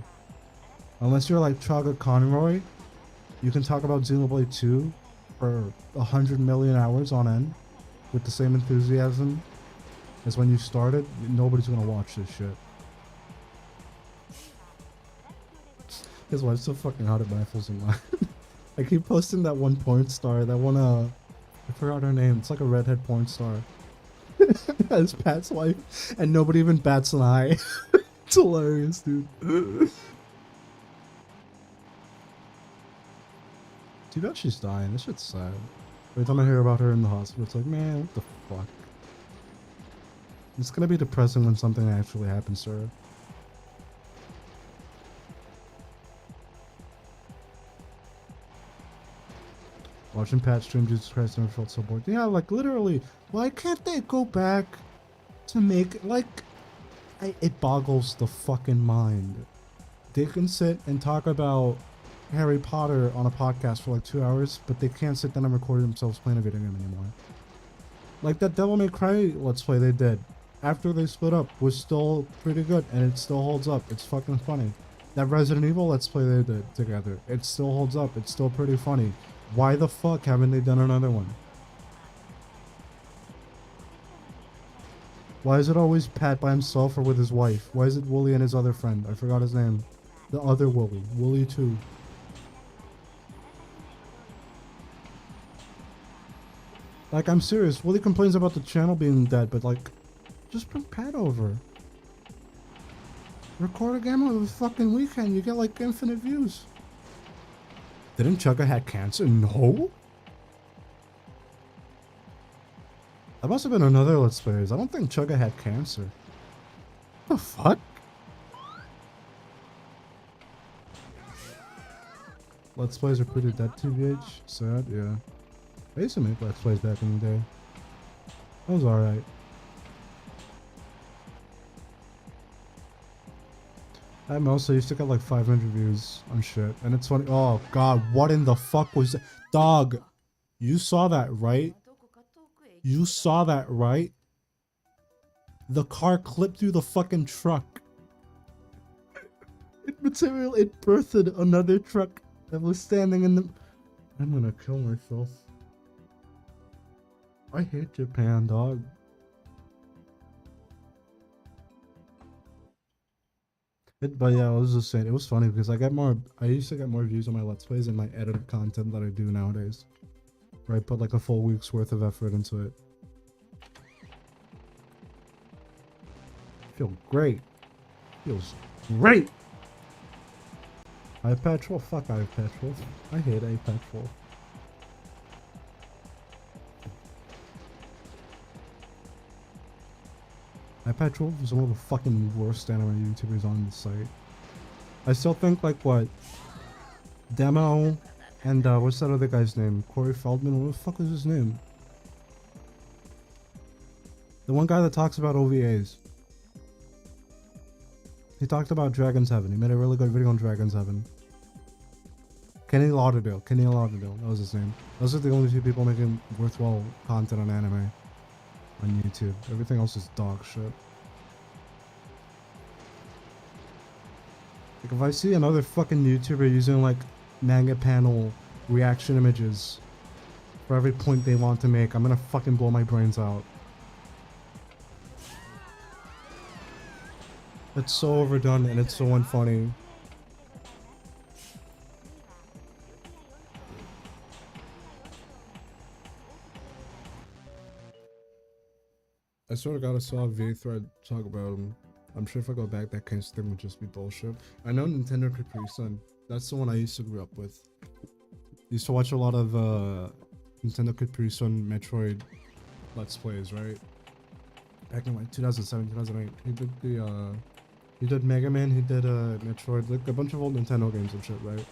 unless you're like Chaga Conroy. You can talk about Xenoblade 2 for 100 million hours on end with the same enthusiasm as when you started. Nobody's gonna watch this shit. His wife's so fucking hot it baffles him. I keep posting that one porn star, that one I forgot her name. It's like a redhead porn star. As Pat's wife, and nobody even bats an eye. It's hilarious, dude. Too bad she's dying. This shit's sad. Every time I hear about her in the hospital, it's like, man, what the fuck? It's gonna be depressing when something actually happens to her. Watching Pat stream Jesus Christ never felt so bored. Yeah, like literally, why can't they go back to make like it boggles the fucking mind. They can sit and talk about Harry Potter on a podcast for like 2 hours, but they can't sit down and record themselves playing a video game anymore. Like that Devil May Cry Let's Play they did after they split up was still pretty good, and it still holds up. It's fucking funny. That Resident Evil Let's Play they did together, it still holds up. It's still pretty funny. Why the fuck haven't they done another one? Why is it always Pat by himself or with his wife? Why is it Wooly and his other friend? I forgot his name. The other Wooly. Wooly 2. Like, I'm serious. Wooly complains about the channel being dead, but like, just bring Pat over. Record a game over the fucking weekend. You get like infinite views. Didn't Chugga had cancer? No? That must have been another Let's Players. I don't think Chugga had cancer. What the fuck? Let's Plays are pretty dead, TVH. Sad, yeah. I used to make Let's Plays back in the day. That was alright. At most, I used to get like 500 views on shit. And it's funny. Oh god, what in the fuck was that? Dog, you saw that, right? You saw that, right? The car clipped through the fucking truck. It birthed another truck that was standing in the... I'm gonna kill myself. I hate Japan, dog. But yeah, I was just saying, it was funny because I used to get more views on my Let's Plays and my edited content that I do nowadays. Where I put like a full week's worth of effort into it. Feel great. Feels great! iPad Troll? Fuck iPad Troll. I hate iPad Troll. iPad Troll is one of the fucking worst anime YouTubers on the site. I still think like what? Demo and what's that other guy's name? Corey Feldman? What the fuck is his name? The one guy that talks about OVAs. He talked about Dragon's Heaven. He made a really good video on Dragon's Heaven. Kenny Lauderdale. That was his name. Those are the only two people making worthwhile content on anime. On YouTube. Everything else is dog shit. Like if I see another fucking YouTuber using like manga panel reaction images for every point they want to make, I'm gonna fucking blow my brains out. It's so overdone and it's so unfunny. I sort of got a solid V thread talk about him. I'm sure if I go back, that kind of thing would just be bullshit. I know Nintendo Capri Sun. That's the one I used to grow up with. Used to watch a lot of Nintendo Capri Sun Metroid Let's Plays, right? Back in like 2007, 2008. He did the he did Mega Man, he did Metroid, like a bunch of old Nintendo games and shit, right?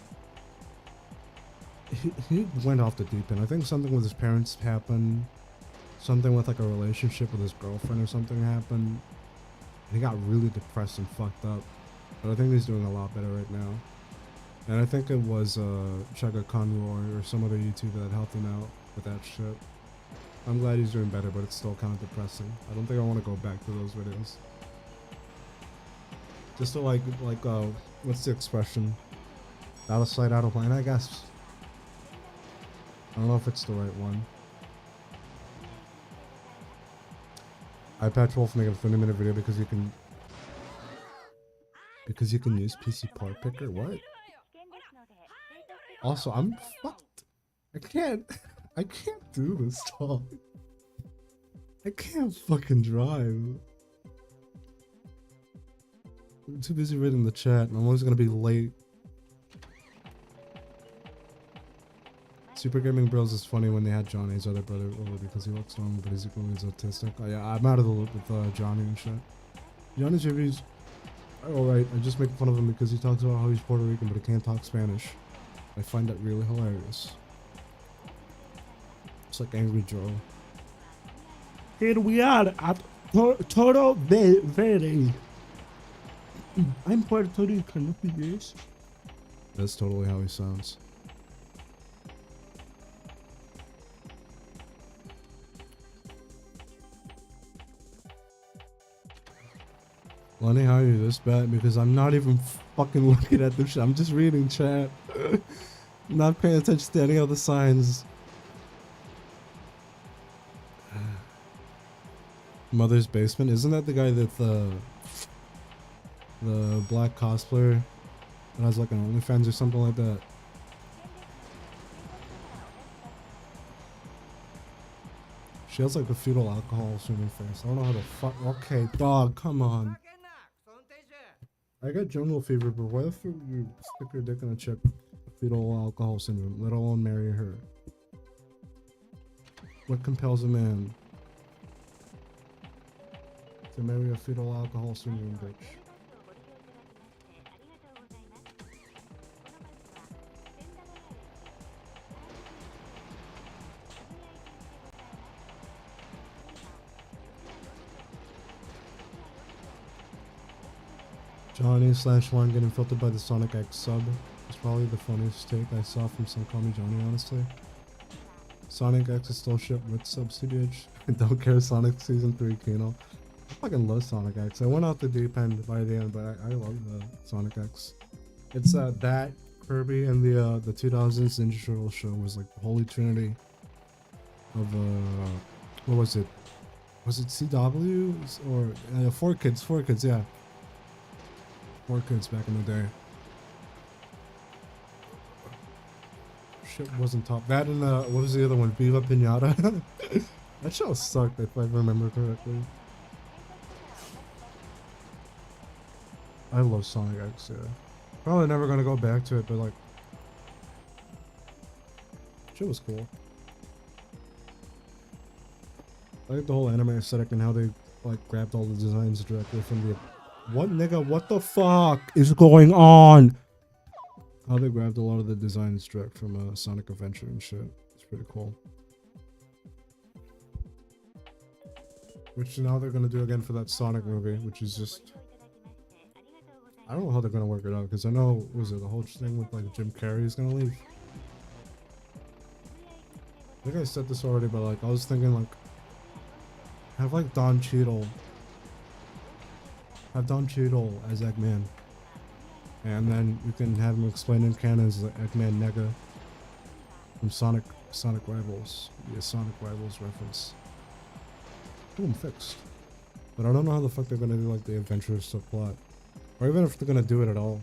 He went off the deep end. I think something with his parents happened. Something with like a relationship with his girlfriend or something happened. He got really depressed and fucked up. But I think he's doing a lot better right now. And I think it was Chugga Conroy or some other YouTuber that helped him out with that shit. I'm glad he's doing better, but it's still kind of depressing. I don't think I want to go back to those videos. Just to like what's the expression? Out of sight, out of mind, I guess. I don't know if it's the right one. iPad Wolf making a 20-minute video because you can use PC part picker. What? Also, I'm fucked. I can't do this talk. I can't fucking drive. I'm too busy reading the chat and I'm always gonna be late. Super Gaming Bros is funny when they had Johnny's other brother over because he looks normal but he's equally autistic. Oh yeah, I'm out of the loop with Johnny and shit. Johnny's reviews are alright. I just make fun of him because he talks about how he's Puerto Rican but he can't talk Spanish. I find that really hilarious. It's like Angry Joe. Here we are at Toro Verde. I'm Puerto Rican, yes. That's totally how he sounds. Lenny, how are you this bad? Because I'm not even fucking looking at this shit. I'm just reading chat. Not paying attention to any other signs. Mother's Basement? Isn't that the guy that the black cosplayer that has like an OnlyFans or something like that? She has like a fetal alcohol swimming face. I don't know how the fuck. Okay, dog, come on. I got jungle fever, but why the fuck would you stick your dick in a chick with fetal alcohol syndrome, let alone marry her? What compels a man to marry a fetal alcohol syndrome bitch? Johnny/Juan getting filtered by the Sonic X sub is probably the funniest take I saw from some Call Me Johnny, honestly. Sonic X is still shipped with subsidiage. I don't care, Sonic Season 3 Kino. I fucking love Sonic X. I went out the deep end by the end, but I love the Sonic X. It's that, Kirby, and the 2000s Ninja Turtle show was like the holy trinity of, what was it? Was it CW? Or, 4Kids, yeah. 4Kids back in the day. Shit wasn't top. That and what was the other one? Viva Pinata. That show sucked if I remember correctly. I love Sonic X, yeah. Probably never gonna go back to it, but like, shit was cool. I like the whole anime aesthetic and how they like grabbed all the designs directly from the. What nigga? What the fuck is going on? How they grabbed a lot of the designs direct from Sonic Adventure and shit. It's pretty cool. Which now they're gonna do again for that Sonic movie, which is just. I don't know how they're gonna work it out because I know, what was it, the whole thing with like Jim Carrey is gonna leave. I think I said this already, but like I was thinking like have like Don Cheadle. Have Don Cheadle as Eggman. And then you can have him explain in canon as Eggman Nega from Sonic Rivals. Yeah, Sonic Rivals reference. Boom, fixed. But I don't know how the fuck they're gonna do like the adventurous subplot. Or even if they're gonna do it at all.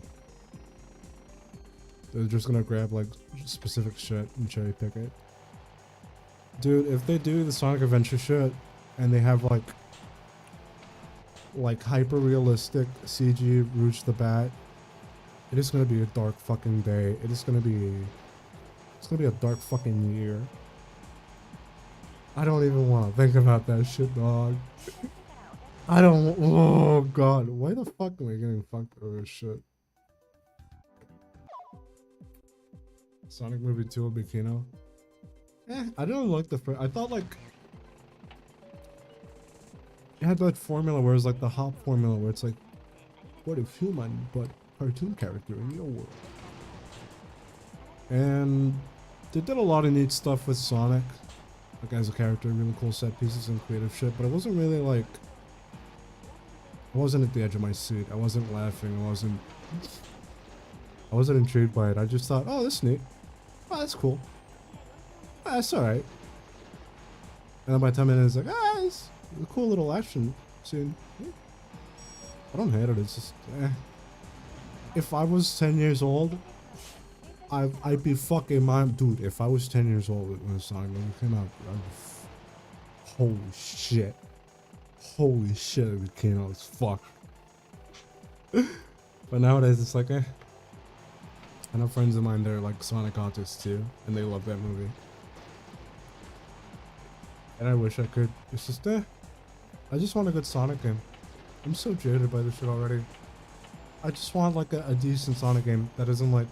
They're just gonna grab like specific shit and cherry pick it. Dude, if they do the Sonic Adventure shit and they have like hyper realistic CG Rouge the Bat, it is gonna be a dark fucking day. It's gonna be a dark fucking year. I don't even want to think about that shit, dog. I don't. Oh god, why the fuck am I getting fucked over this shit? Sonic movie 2 will be Kino. I didn't like the first. I thought like it had that formula where it's like the hop formula where it's like, what if human but cartoon character in your world? And they did a lot of neat stuff with Sonic, like as a character, really cool set pieces and creative shit. But it wasn't really like. I wasn't at the edge of my seat. I wasn't laughing. I wasn't intrigued by it. I just thought, oh, that's neat. Oh, that's cool. Oh, that's alright. And then by 10 minutes, like, it's a cool little action scene. I don't hate it. It's just, If I was 10 years old, I'd be fucking mind. Dude, if I was 10 years old when Sonic movie came out, holy shit. Holy shit, it came out as fuck. But nowadays it's like, I know friends of mine, they're like Sonic artists too, and they love that movie. And I wish I could. It's just, I just want a good Sonic game. I'm so jaded by this shit already. I just want like a decent Sonic game that isn't like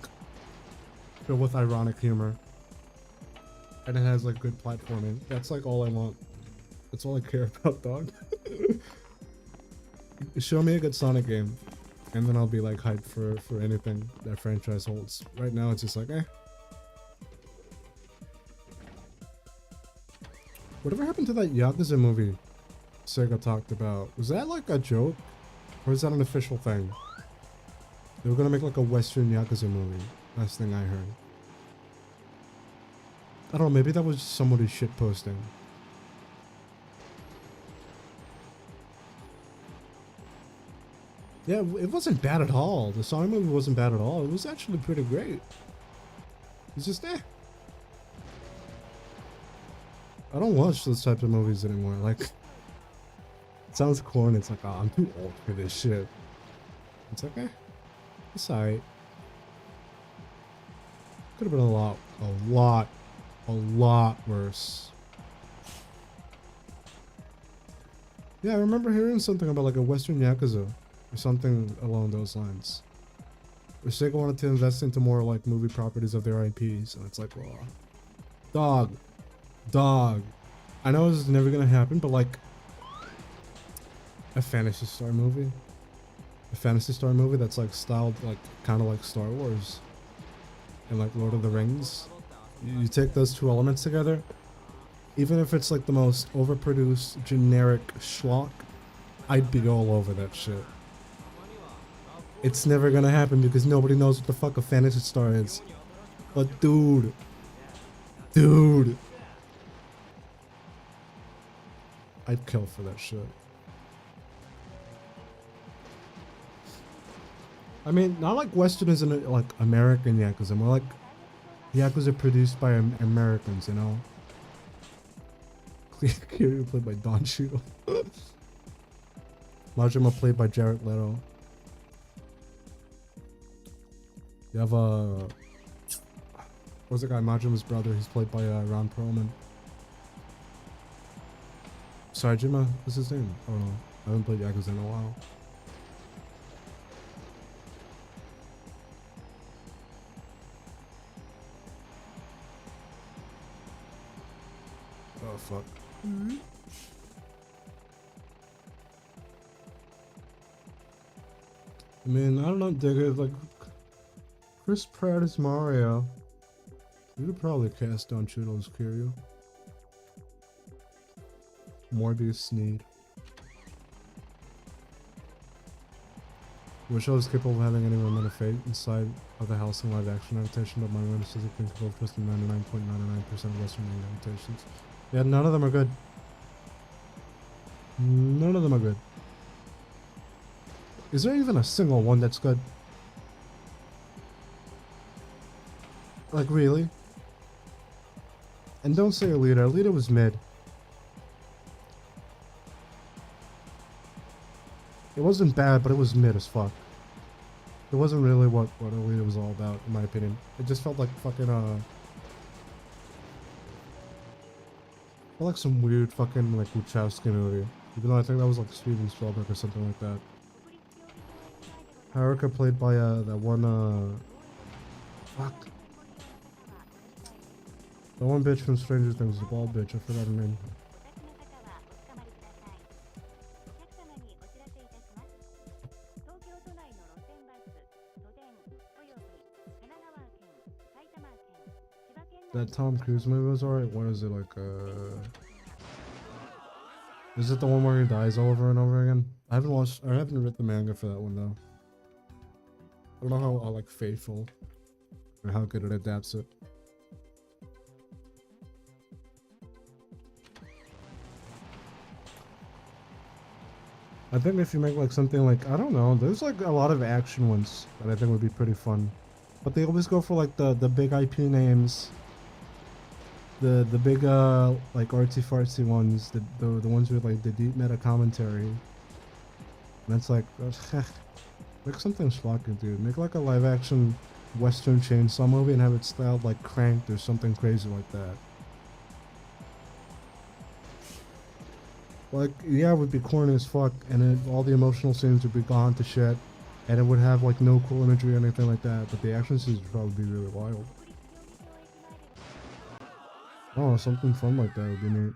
filled with ironic humor. and it has like good platforming. That's like all I want. That's all I care about, dog. Show me a good Sonic game, and then I'll be like hyped for anything that franchise holds. Right now, it's just like, eh. Whatever happened to that Yakuza movie Sega talked about? Was that like a joke? Or is that an official thing? They were gonna make like a Western Yakuza movie. Last thing I heard. I don't know, maybe that was just somebody shit posting. Yeah, it wasn't bad at all. The Sonic movie wasn't bad at all. It was actually pretty great. It's just eh. I don't watch those types of movies anymore. Like, it sounds corny. It's like, oh, I'm too old for this shit. It's like, eh, it's alright. Could have been a lot worse. Yeah, I remember hearing something about like a Western Yakuza or something along those lines. Where Sega wanted to invest into more like movie properties of their IPs, and it's like, well, dog. I know this is never gonna happen, but like a Fantasy Star movie that's like styled like kind of like Star Wars and like Lord of the Rings. You take those two elements together, even if it's like the most overproduced generic schlock, I'd be all over that shit. It's never gonna happen because nobody knows what the fuck a Fantasy Star is. But dude, I'd kill for that shit. I mean, not like Western isn't like American Yakuza, more like Yakuza produced by Americans, you know? Kiryu played by Don Cheadle. Majima played by Jared Leto. You have what's the guy? Majima's brother. He's played by Ron Perlman. Sajima, what's his name? I don't know. I haven't played Yakuza in a while. Oh fuck. I mean, I don't know, Digga, like Chris Pratt is Mario. You could probably cast Don Cheadle as Kiryu. Morbius Sneed. Wish I was capable of having any moment of fate inside of the house in live action adaptation, but my mind is capable of trusting 99.99% of Western adaptations. Yeah, none of them are good. None of them are good. Is there even a single one that's good? Like, really? And don't say Alita. Alita was mid. It wasn't bad, but it was mid as fuck. It wasn't really what Alita was all about, in my opinion. It just felt like fucking, felt like some weird fucking, like, Wachowski movie. Even though I think that was, like, Steven Spielberg or something like that. Haruka played by, that one, fuck. The one bitch from Stranger Things, the bald bitch, I forgot her name. That Tom Cruise movie was alright. What is it like? Is it the one where he dies over and over again? I haven't watched. I haven't read the manga for that one though. I don't know how like faithful or how good it adapts it. I think if you make like something like, I don't know, there's like a lot of action ones that I think would be pretty fun, but they always go for like the big IP names. The big like artsy fartsy ones, the ones with like the deep meta commentary. And it's like make something schlocky, dude. Make like a live action Western chainsaw movie and have it styled like Cranked or something crazy like that. Like, yeah, it would be corny as fuck, and all the emotional scenes would be gone to shit, and it would have like no cool imagery or anything like that. But the action scenes would probably be really wild. Oh, something fun like that would be neat.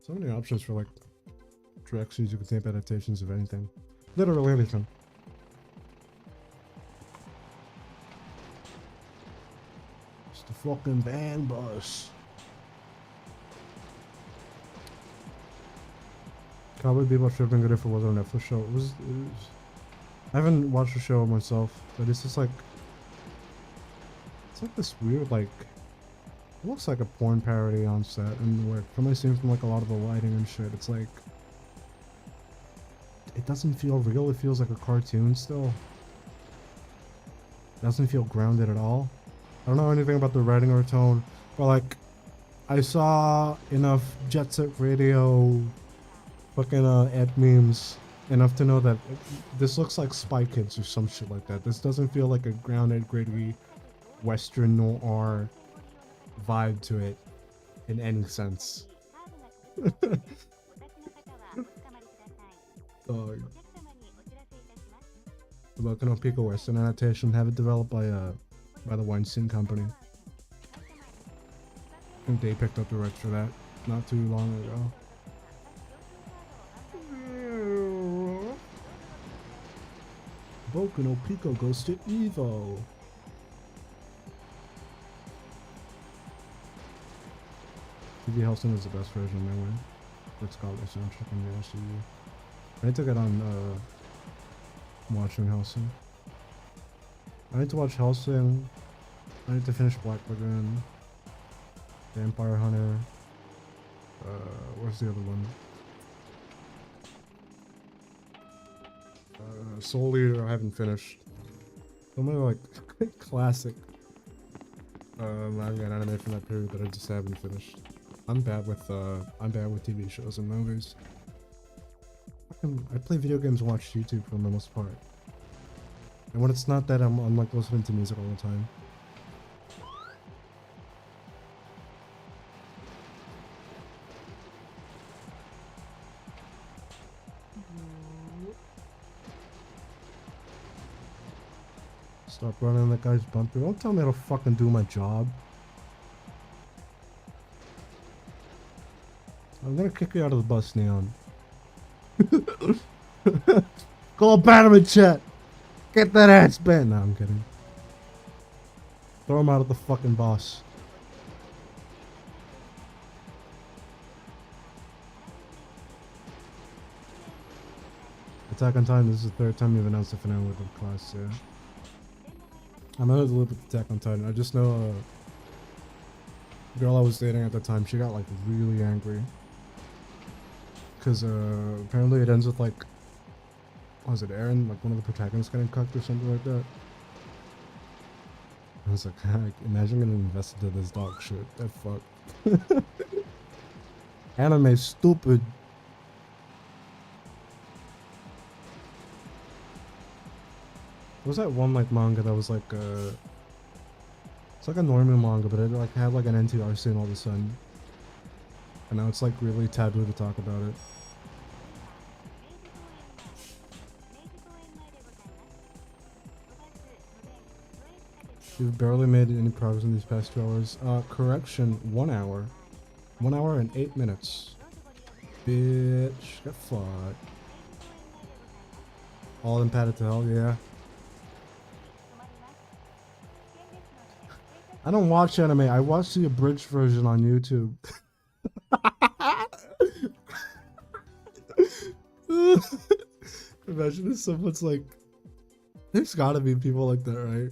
So many options for like directions you can take adaptations of anything. Literally anything. It's the fucking band bus. Cowboy Bebop should have been good if it wasn't a Netflix show. I haven't watched the show myself, but it's just like it's like this weird like it looks like a porn parody on set, and where from my scene from like a lot of the lighting and shit, it's like it doesn't feel real. It feels like a cartoon still. It doesn't feel grounded at all. I don't know anything about the writing or tone, but like I saw enough Jet Set Radio fucking ad memes enough to know that this looks like Spy Kids or some shit like that. This doesn't feel like a grounded, gritty, Western noir vibe to it in any sense. The Boku no Pico Western adaptation, have it developed by the Weinstein Company. I think they picked up the rights for that not too long ago. Boku no Pico goes to Evo. TV Helsing is the best version anyway. It's called the soundtrack in the LCU. I need to get on watching Helsing. I need to watch Helsing. I need to finish Black Lagoon. Vampire Hunter. Where's the other one? Soul Eater I haven't finished. Some of like classic manga and anime from that period that I just haven't finished. I'm bad with TV shows and movies. I play video games and watch YouTube for the most part. And when it's not that, I'm like listening to music all the time. Stop running that guy's bumper. Don't tell me how to fucking do my job. I'm gonna kick you out of the bus, Neon. Call Batman chat. Get that ass bent. No, I'm kidding. Throw him out of the fucking boss. Attack on Titan, this is the third time you've announced the finale of the class, yeah. I'm not a little bit Attack on Titan. I just know a girl I was dating at the time, she got like really angry. Because apparently it ends with like, what was it, Eren? Like one of the protagonists getting cucked or something like that. I was like, imagine getting invested in this dog shit. That fuck. Anime stupid. What was that one like manga that was like it's like a normal manga, but it like had like an NTR scene all of a sudden. And now it's like really taboo to talk about it. You've barely made any progress in these past 2 hours. Correction, 1 hour. 1 hour and 8 minutes. Bitch, get fucked. All in padded to hell, yeah. I don't watch anime. I watch the abridged version on YouTube. Imagine if someone's like, there's gotta be people like that, right?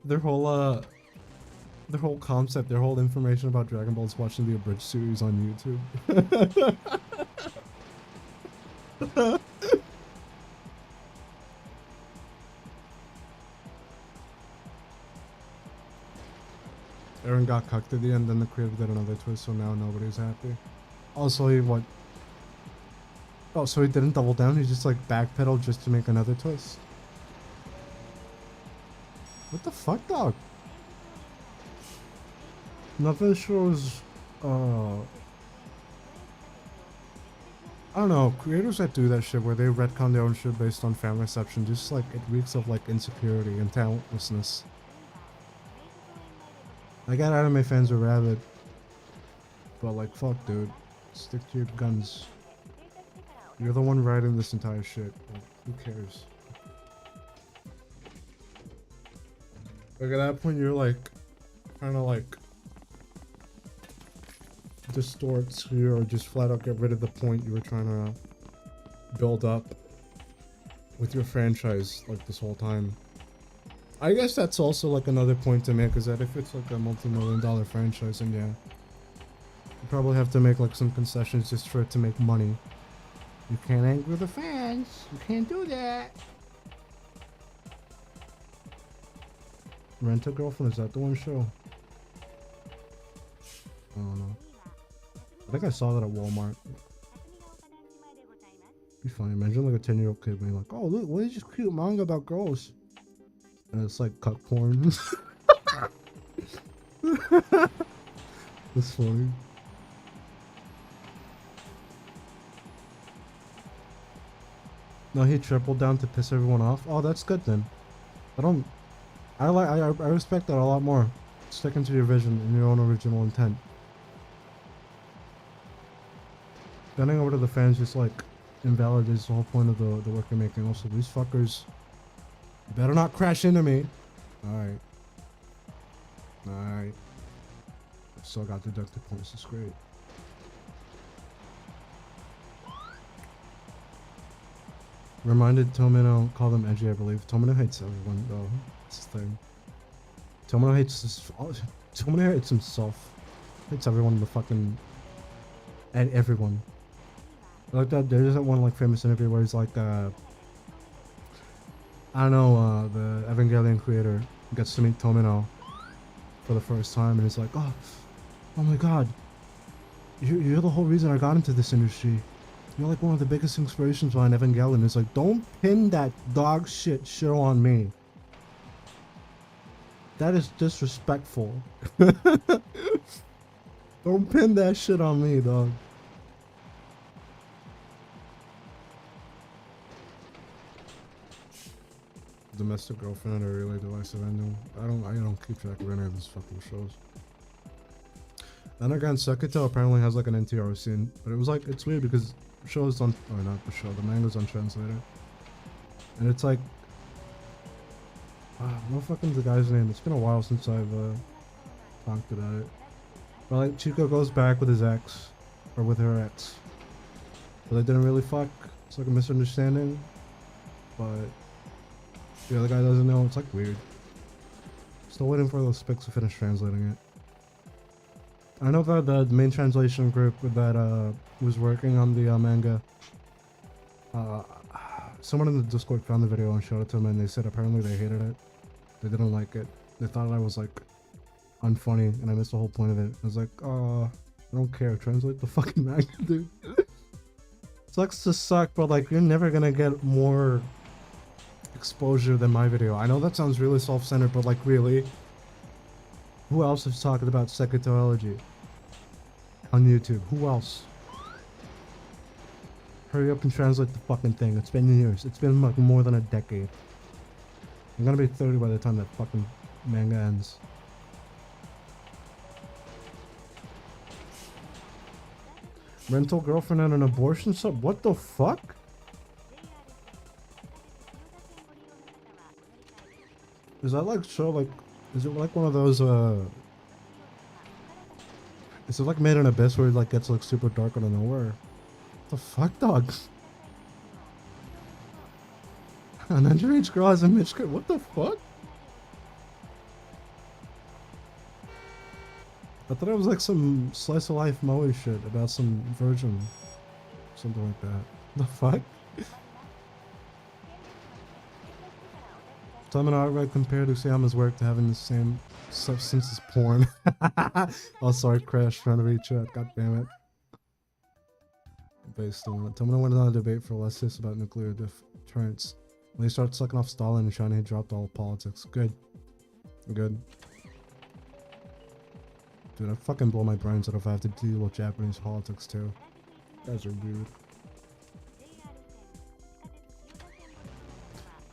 Their whole concept, their whole information about Dragon Ball is watching the abridged series on YouTube. Eren got cucked at the end, then the creator did another twist, so now nobody's happy. Also, he what? Oh, so he didn't double down, he just like backpedaled just to make another twist. What the fuck, dog? Nothing shows, I don't know, creators that do that shit where they retcon their own shit based on fan reception, just like, it reeks of like insecurity and talentlessness. I got anime fans are rabid, but like, fuck, dude. Stick to your guns. You're the one writing this entire shit. Like, who cares? Like, at that point, you're like, kind of like, distorts here or just flat out get rid of the point you were trying to build up with your franchise like this whole time. I guess that's also like another point to make, is that if it's like a multi-million-dollar franchise, then yeah, you probably have to make like some concessions just for it to make money. You can't anger the fans. You can't do that. Rent a Girlfriend, is that the one show? I don't know. I think I saw that at Walmart. Be funny. Imagine like a 10-year-old kid being like, "Oh, look, what is this cute manga about girls?" And it's like cuck porn. That's funny. No, he tripled down to piss everyone off. Oh, that's good then. I respect that a lot more. Sticking to your vision and your own original intent. Bending over to the fans just like invalidates the whole point of the work you're making. Also, these fuckers better not crash into me. Alright. Alright. Still got deducted points, it's great. Reminded Tomino, call them edgy, I believe. Tomino hates everyone though. That's the thing. Tomino hates himself. Hates everyone in the fucking everyone. Like that, there's that one like famous interview where he's like, I don't know, the Evangelion creator gets to meet Tomino for the first time, and he's like, oh my god, you're the whole reason I got into this industry. You're like one of the biggest inspirations behind Evangelion. It's like, don't pin that dog shit show on me. That is disrespectful. Don't pin that shit on me, dog. Domestic Girlfriend or Really Divisive Ending. I don't keep track of any of these fucking shows. Then again, Sekito apparently has like an NTR scene, but it was like, it's weird because the show's on, or not the show, the manga's untranslated. And it's like, what fucking the guy's name? It's been a while since I've talked about it. But like, Chico goes back with his ex, or with her ex. But they didn't really fuck. It's like a misunderstanding. But the other guy doesn't know. It's like weird. Still waiting for those specs to finish translating it. I know that the main translation group that was working on the manga, someone in the Discord found the video and showed it to them, and they said apparently they hated it. They didn't like it. They thought I was like unfunny, and I missed the whole point of it. I was like, I don't care. Translate the fucking manga, dude. Sucks to suck, but like you're never gonna get more exposure than my video. I know that sounds really self-centered, but like really, who else is talking about Sekitoology on YouTube? Who else? Hurry up and translate the fucking thing. It's been years. It's been like more than a decade. I'm gonna be 30 by the time that fucking manga ends. Rental girlfriend and an abortion sub? What the fuck? Is that like so like, is it like one of those is it like Made in Abyss where it like gets like super dark out of nowhere? What the fuck, dog? An underage girl has a Mitch skirt? What the fuck? I thought it was like some slice of life Moe shit about some virgin. Something like that. The fuck? Time and outright compared Usayama's work to having the same substance as porn. Oh, sorry, Crash, trying to reach out. God damn it. Based on it. Tomino went on a debate for lessons about nuclear deterrence. When he started sucking off Stalin and China, he dropped all politics. Good. Good. Dude, I fucking blow my brains out if I have to deal with Japanese politics too. You guys are weird.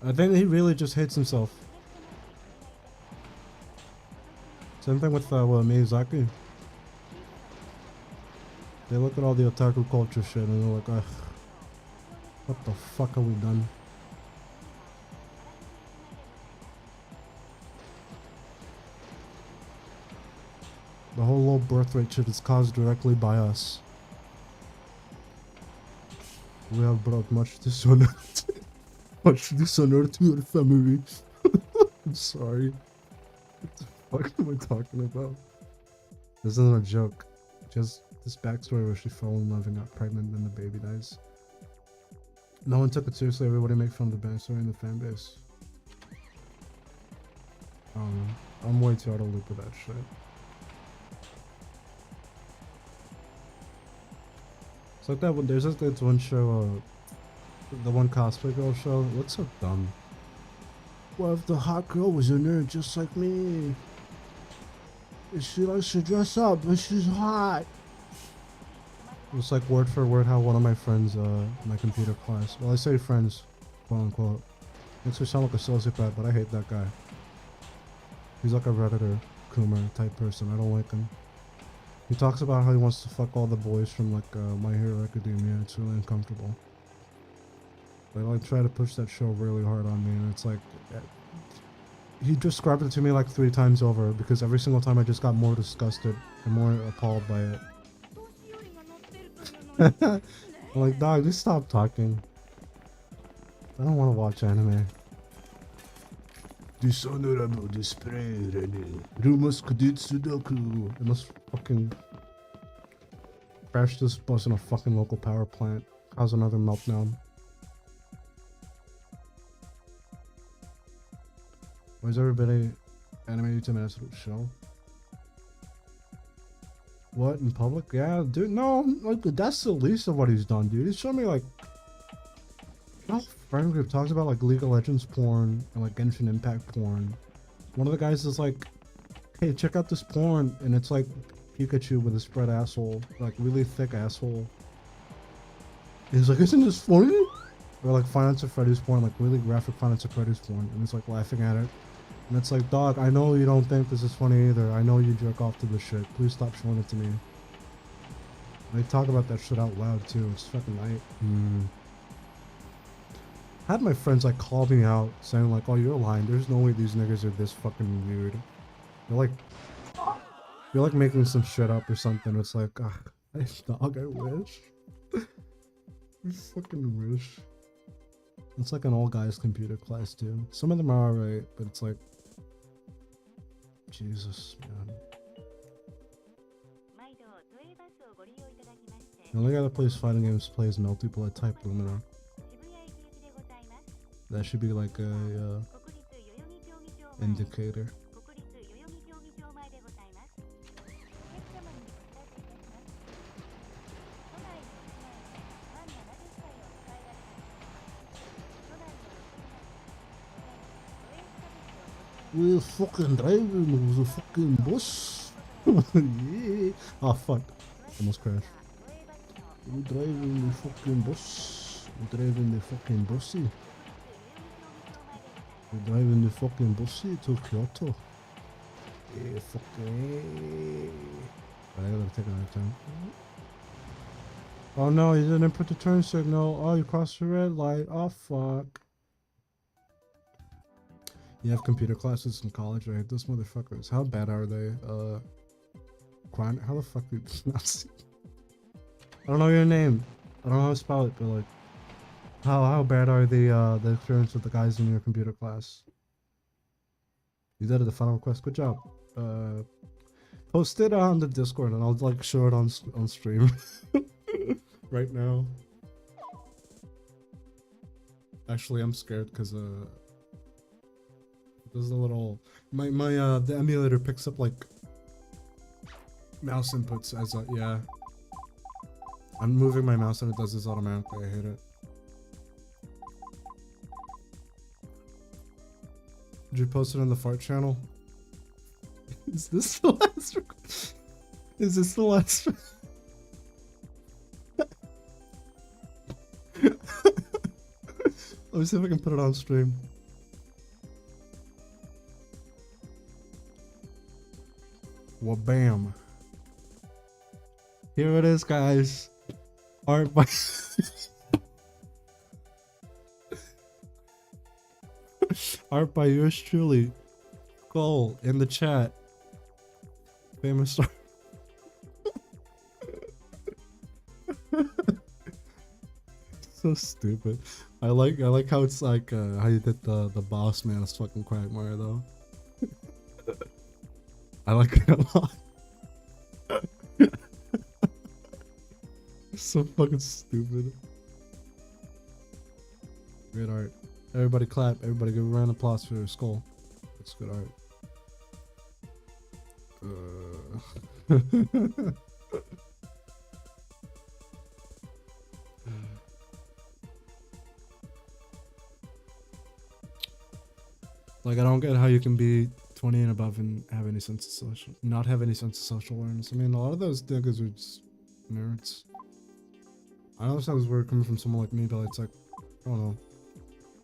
I think he really just hates himself. Same thing with Miyazaki. They look at all the otaku culture shit and they're like, ugh, what the fuck have we done? The whole low birth rate shit is caused directly by us. We have brought much dishonor, much dishonor to your family. I'm sorry. What the fuck am I talking about? This isn't a joke. Just this backstory where she fell in love and got pregnant and the baby dies. No one took it seriously. Everybody make fun of the backstory in the fan base. I don't know. I'm way too out of loop with that shit. It's like that one. There's this one show, the one cosplay girl show. It looks so dumb. What if the hot girl was a nerd just like me? She likes to dress up, but she's hot. It's like word for word how one of my friends, in my computer class. Well, I say friends, quote unquote. Makes me sound like a sociopath, but I hate that guy. He's like a Redditor, Coomer type person. I don't like him. He talks about how he wants to fuck all the boys from like My Hero Academia. It's really uncomfortable. They like try to push that show really hard on me, and it's like he described it to me like 3 times over because every single time I just got more disgusted and more appalled by it. I'm like, dog, just stop talking. I don't want to watch anime. Dishonorable display, Rumors could Sudoku. It must fucking crash this bus in a fucking local power plant. Cause another meltdown. Why is everybody animated 2 minutes show? What, in public? Yeah, dude, no, like, that's the least of what he's done, dude. He's shown me, like, our friend group talks about, like, League of Legends porn and, like, Genshin Impact porn. One of the guys is like, hey, check out this porn, and it's, like, Pikachu with a spread asshole, like, really thick asshole. And he's like, isn't this funny? Or, like, Finance of Freddy's porn, like, really graphic Finance of Freddy's porn, and he's, like, laughing at it. And it's like, dog, I know you don't think this is funny either. I know you jerk off to this shit. Please stop showing it to me. They talk about that shit out loud too. It's fucking night. I had my friends like call me out saying like, oh, you're lying. There's no way these niggas are this fucking weird. You're like making some shit up or something. It's like, dog, I wish. I fucking wish. It's like an all guys computer class too. Some of them are alright, but it's like, Jesus, man. The only guy that plays fighting games plays multiplayer type Lumina. That should be like a indicator. We're fucking driving the fucking bus. Yeah. Oh fuck. Almost crashed. We're driving the fucking bus. We're driving the fucking bussy. We're driving the fucking bussy to Kyoto. Yeah, fucking. I gotta take another turn. Oh no, you didn't put the turn signal. Oh, you crossed the red light. Oh fuck. You have computer classes in college, right? Those motherfuckers. How bad are they? How the fuck do you pronounce it? I don't know your name. I don't know how to spell it, but like, how bad are the experience with the guys in your computer class? You did it, the final request. Good job. Post it on the Discord, and I'll like show it on stream right now. Actually, I'm scared because there's a little the emulator picks up like mouse inputs as yeah. I'm moving my mouse and it does this automatically. I hate it. Did you post it on the fart channel? Is this the last? Is this the last? Let me see if I can put it on stream. Well, bam. Here it is, guys. Art by art by yours truly. Goal in the chat. Famous art. So stupid. I like how it's like how you did the boss man is fucking Quagmire though. I like it a lot. So fucking stupid. Great art. Everybody clap. Everybody give a round of applause for Skull. That's good art. Like, I don't get how you can be 20 and above and have any sense of not have any sense of social awareness. I mean, a lot of those niggas are just nerds. I know it sounds weird coming from someone like me, but it's like, I don't know.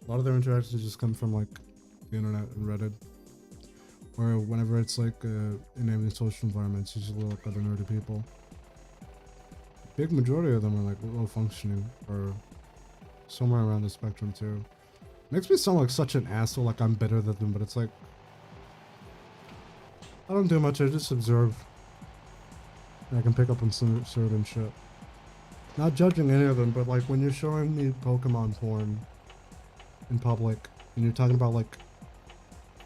A lot of their interactions just come from like the internet and Reddit, where whenever it's like in any social environments, usually like other nerdy people. Big majority of them are like low functioning or somewhere around the spectrum too. Makes me sound like such an asshole, like I'm better than them, but it's like I don't do much. I just observe. And I can pick up on some certain shit. Not judging any of them, but like when you're showing me Pokemon porn in public and you're talking about like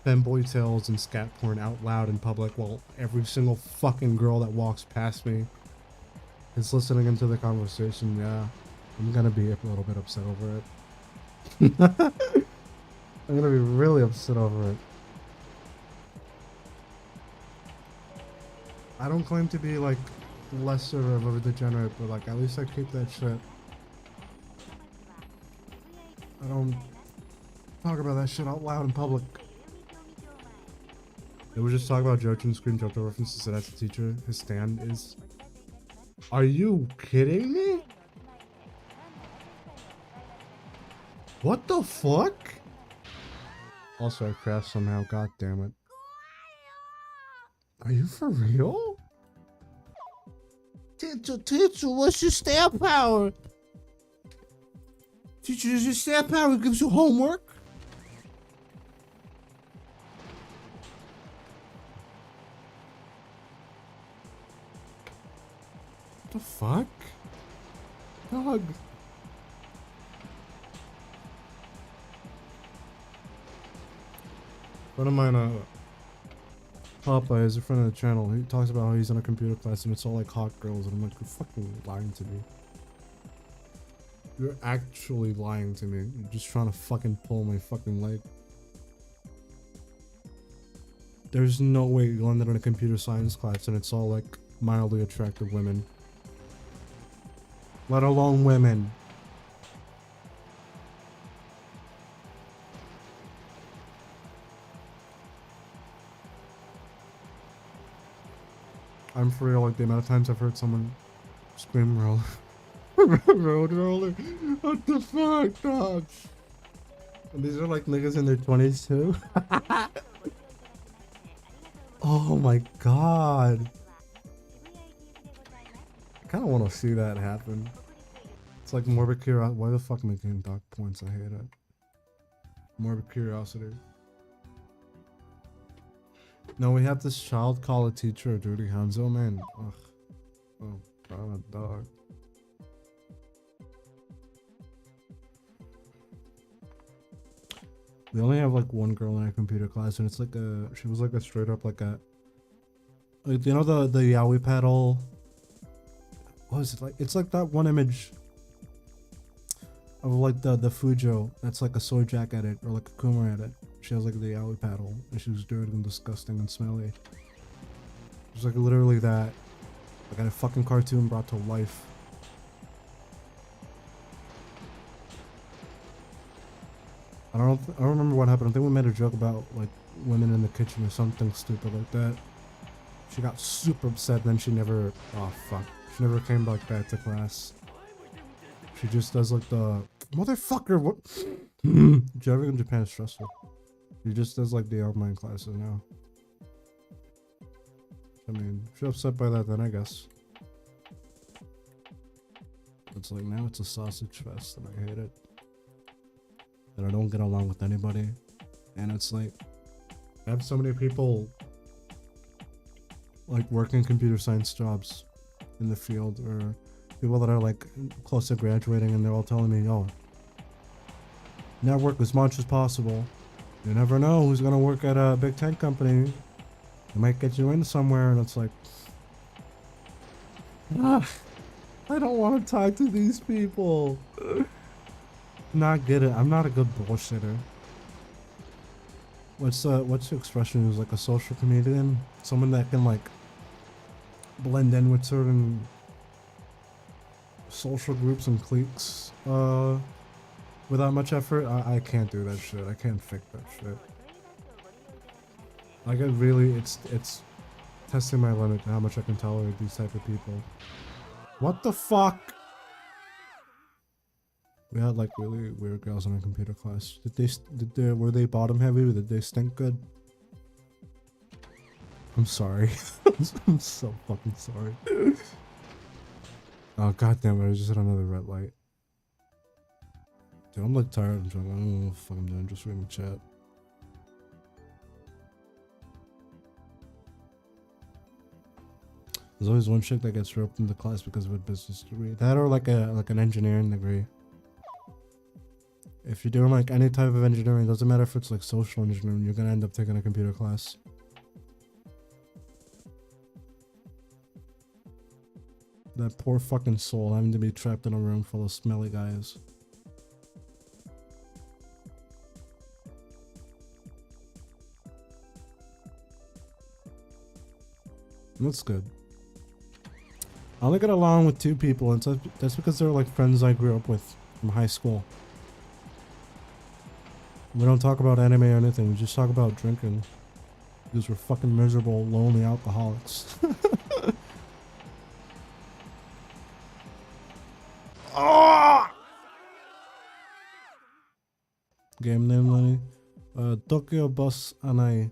femboy tales and scat porn out loud in public while every single fucking girl that walks past me is listening into the conversation, yeah, I'm gonna be a little bit upset over it. I'm gonna be really upset over it. I don't claim to be like lesser of a degenerate, but like at least I keep that shit. I don't talk about that shit out loud in public. They were just talking about Jochin screen JoJo references that as a teacher, his stand is. Are you kidding me? What the fuck? Also, I crashed somehow. God damn it. Are you for real? Teacher, what's your stamp power? Teacher, is your stamp power gives you homework? What the fuck? Dog. Friend of mine, Papa is a friend of the channel. He talks about how he's in a computer class and it's all like hot girls, and I'm like, you're fucking lying to me. You're actually lying to me. You're just trying to fucking pull my fucking leg. There's no way you landed in a computer science class and it's all like mildly attractive women. Let alone women. I'm for real, like the amount of times I've heard someone scream roller. Road roller? What the fuck, dog? And these are like niggas in their 20s too? Oh my god. I kinda wanna see that happen. It's like morbid curiosity. Why the fuck am I getting dog points? I hate it. Morbid curiosity. No, we have this child call a teacher a dirty Hanzo, man. Ugh. Oh god, dog. We only have like one girl in our computer class, and it's like she was like a straight up like you know the yaoi paddle. What is it like? It's like that one image of like the Fujo that's like a soy jack edit or like a Kuma edit. She has like the yaoi paddle, and she was dirty and disgusting and smelly. It's like literally that, like a fucking cartoon brought to life. I don't remember what happened. I think we made a joke about like women in the kitchen or something stupid like that. She got super upset, and then she never. Oh fuck! She never came back to class. She just does like the motherfucker. What? Driving in Japan is stressful. She just does like the online classes now. I mean, if you're upset by that, then I guess. It's like now it's a sausage fest and I hate it. And I don't get along with anybody. And it's like, I have so many people like working computer science jobs in the field, or people that are like close to graduating, and they're all telling me, oh, network as much as possible. You never know who's gonna work at a big tech company. It might get you in somewhere, and it's like, I don't want to talk to these people. Not good at. I'm not a good bullshitter. What's the expression? Is like a social comedian, someone that can like blend in with certain social groups and cliques without much effort. I can't do that shit. I can't fake that shit. I get really, it's testing my limit how much I can tolerate these type of people. What the fuck? We had like really weird girls in our computer class. Were they bottom heavy? Did they stink good? I'm sorry. I'm so fucking sorry. Oh goddamn! I just hit another red light. Dude, I'm like tired. I'm trying. I don't know what the fuck I'm doing. Just reading chat. There's always one chick that gets roped into class because of a business degree. That or like an engineering degree. If you're doing like any type of engineering, it doesn't matter if it's like social engineering, you're gonna end up taking a computer class. That poor fucking soul having to be trapped in a room full of smelly guys. That's good. I only get along with 2 people, and that's because they're like friends I grew up with from high school. We don't talk about anime or anything, we just talk about drinking. Because we're fucking miserable, lonely alcoholics. Oh! Game name, Lenny? Tokyo Bus Anai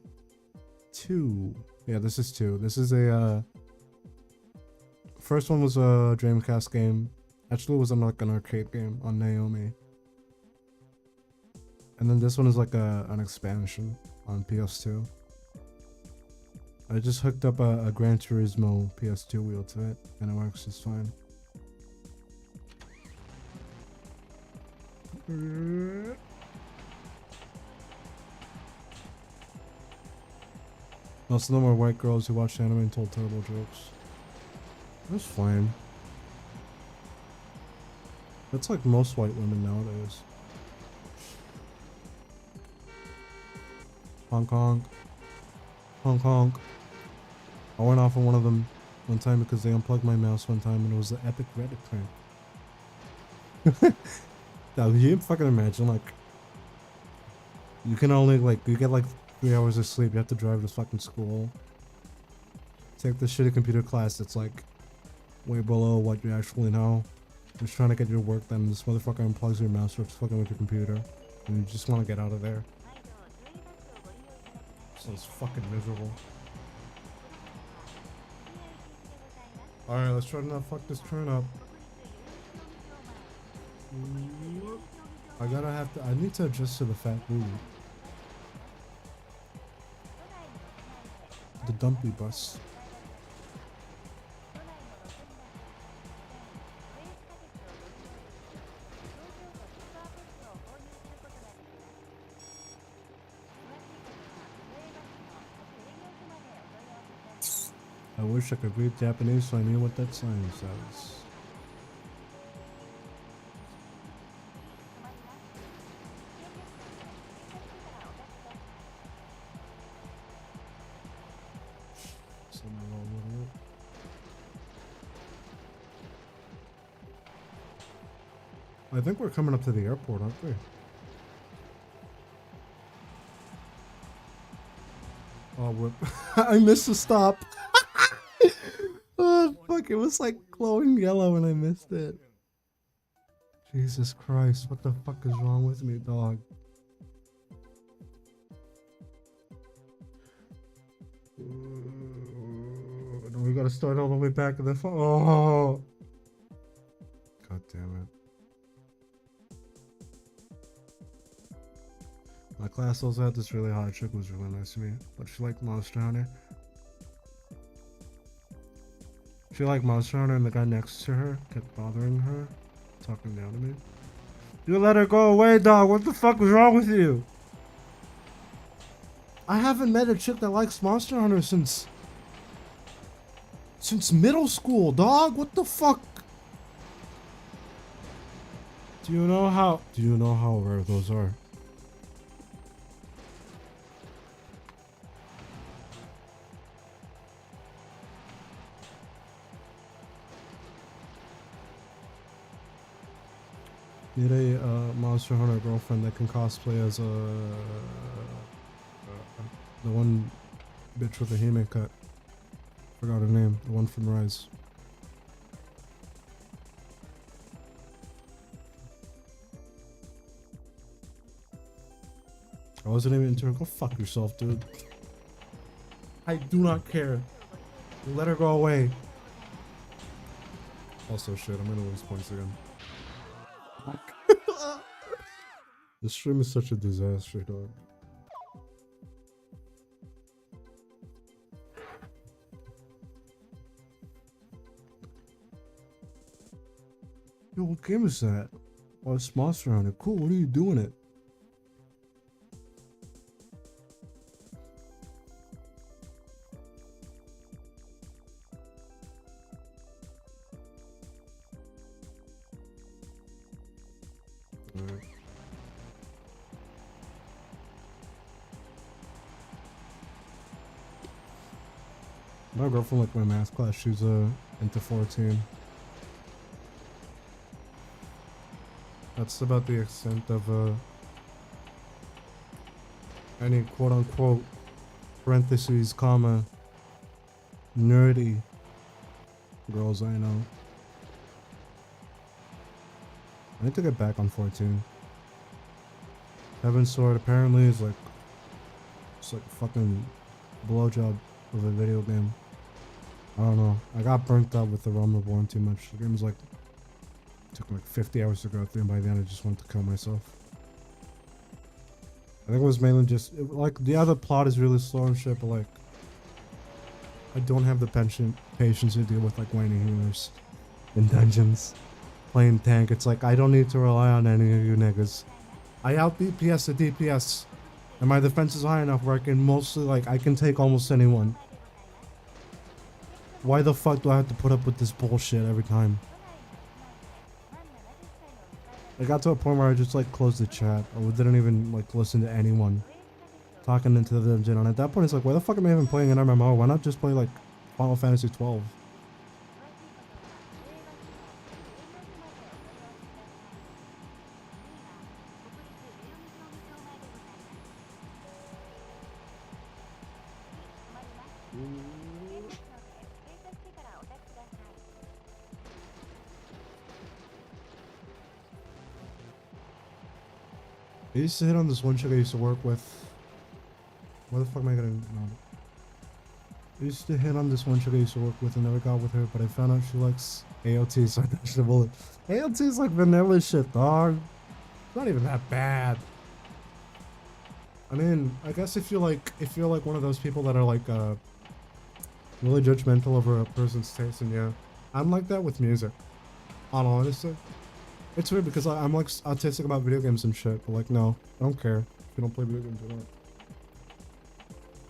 2. Yeah, this is 2. This is a, first one was a Dreamcast game. Actually, it was like an arcade game on Naomi. And then this one is like an expansion on PS2. I just hooked up a Gran Turismo PS2 wheel to it, and it works just fine. Most of them are white girls who watched anime and told terrible jokes. That's fine. That's like most white women nowadays. Honk honk. Honk honk. I went off on one of them one time because they unplugged my mouse one time and it was an epic Reddit prank. Now, you can fucking imagine, like, you can only, like, you get like 3 hours of sleep, you have to drive to fucking school. Take this shitty computer class that's like way below what you actually know. Just trying to get your work done, this motherfucker unplugs your mouse or fucking with your computer. And you just want to get out of there. So it's fucking miserable. Alright, let's try to not fuck this turn up. I need to adjust to the fat booty. The dumpy bus. I wish I could read Japanese so I knew what that sign says. I think we're coming up to the airport, aren't we? Oh, whoop. I missed the stop. Oh, fuck. It was like glowing yellow and I missed it. Jesus Christ. What the fuck is wrong with me, dog? gotta start all the way back in the phone. Oh, god damn it. My class also had this really hot chick who was really nice to me, but she liked Monster Hunter. She liked Monster Hunter, and the guy next to her kept bothering her, talking down to me. You let her go away, dog. What the fuck was wrong with you? I haven't met a chick that likes Monster Hunter since middle school, dog. What the fuck? Do you know how rare those are? Need a Monster Hunter girlfriend that can cosplay as the one bitch with the He-Man cut. Forgot her name. The one from Rise. I wasn't even into her. Go fuck yourself, dude. I do not care. Let her go away. Also, shit, I'm gonna lose points again. This stream is such a disaster, dog. Yo, what game is that? Oh, it's Monster Hunter. Cool, what are you doing it? Alright. My girlfriend liked my math class. She was into 14. That's about the extent of any quote-unquote parentheses, comma, nerdy girls I know. I need to get back on 14. Heaven's Sword apparently is like, it's like fucking blowjob of a video game. I don't know. I got burnt out with the Realm Reborn too much. The game's like, took like 50 hours to go through, and by the end I just wanted to kill myself. I think it was mainly just, like, the other plot is really slow and shit, but like, I don't have the patience to deal with like whiny healers in dungeons. Playing tank, it's like, I don't need to rely on any of you niggas. I out DPS the DPS, and my defense is high enough where I can mostly, like, I can take almost anyone. Why the fuck do I have to put up with this bullshit every time? I got to a point where I just like closed the chat. I didn't even like listen to anyone talking into the dungeon. And at that point, it's like, why the fuck am I even playing an MMO? Why not just play like Final Fantasy 12? I used to hit on this one chick I used to work with. Why the fuck am I gonna... No. I used to hit on this one chick I used to work with and never got with her, but I found out she likes AOT, so I dodged the bullet. AOT is like vanilla shit, dog. It's not even that bad. I mean, I guess if you're like one of those people that are like really judgmental over a person's taste, and yeah, I'm like that with music. On honestly. It's weird because I'm like autistic about video games and shit, but like, no, I don't care. If you don't play video games, you don't.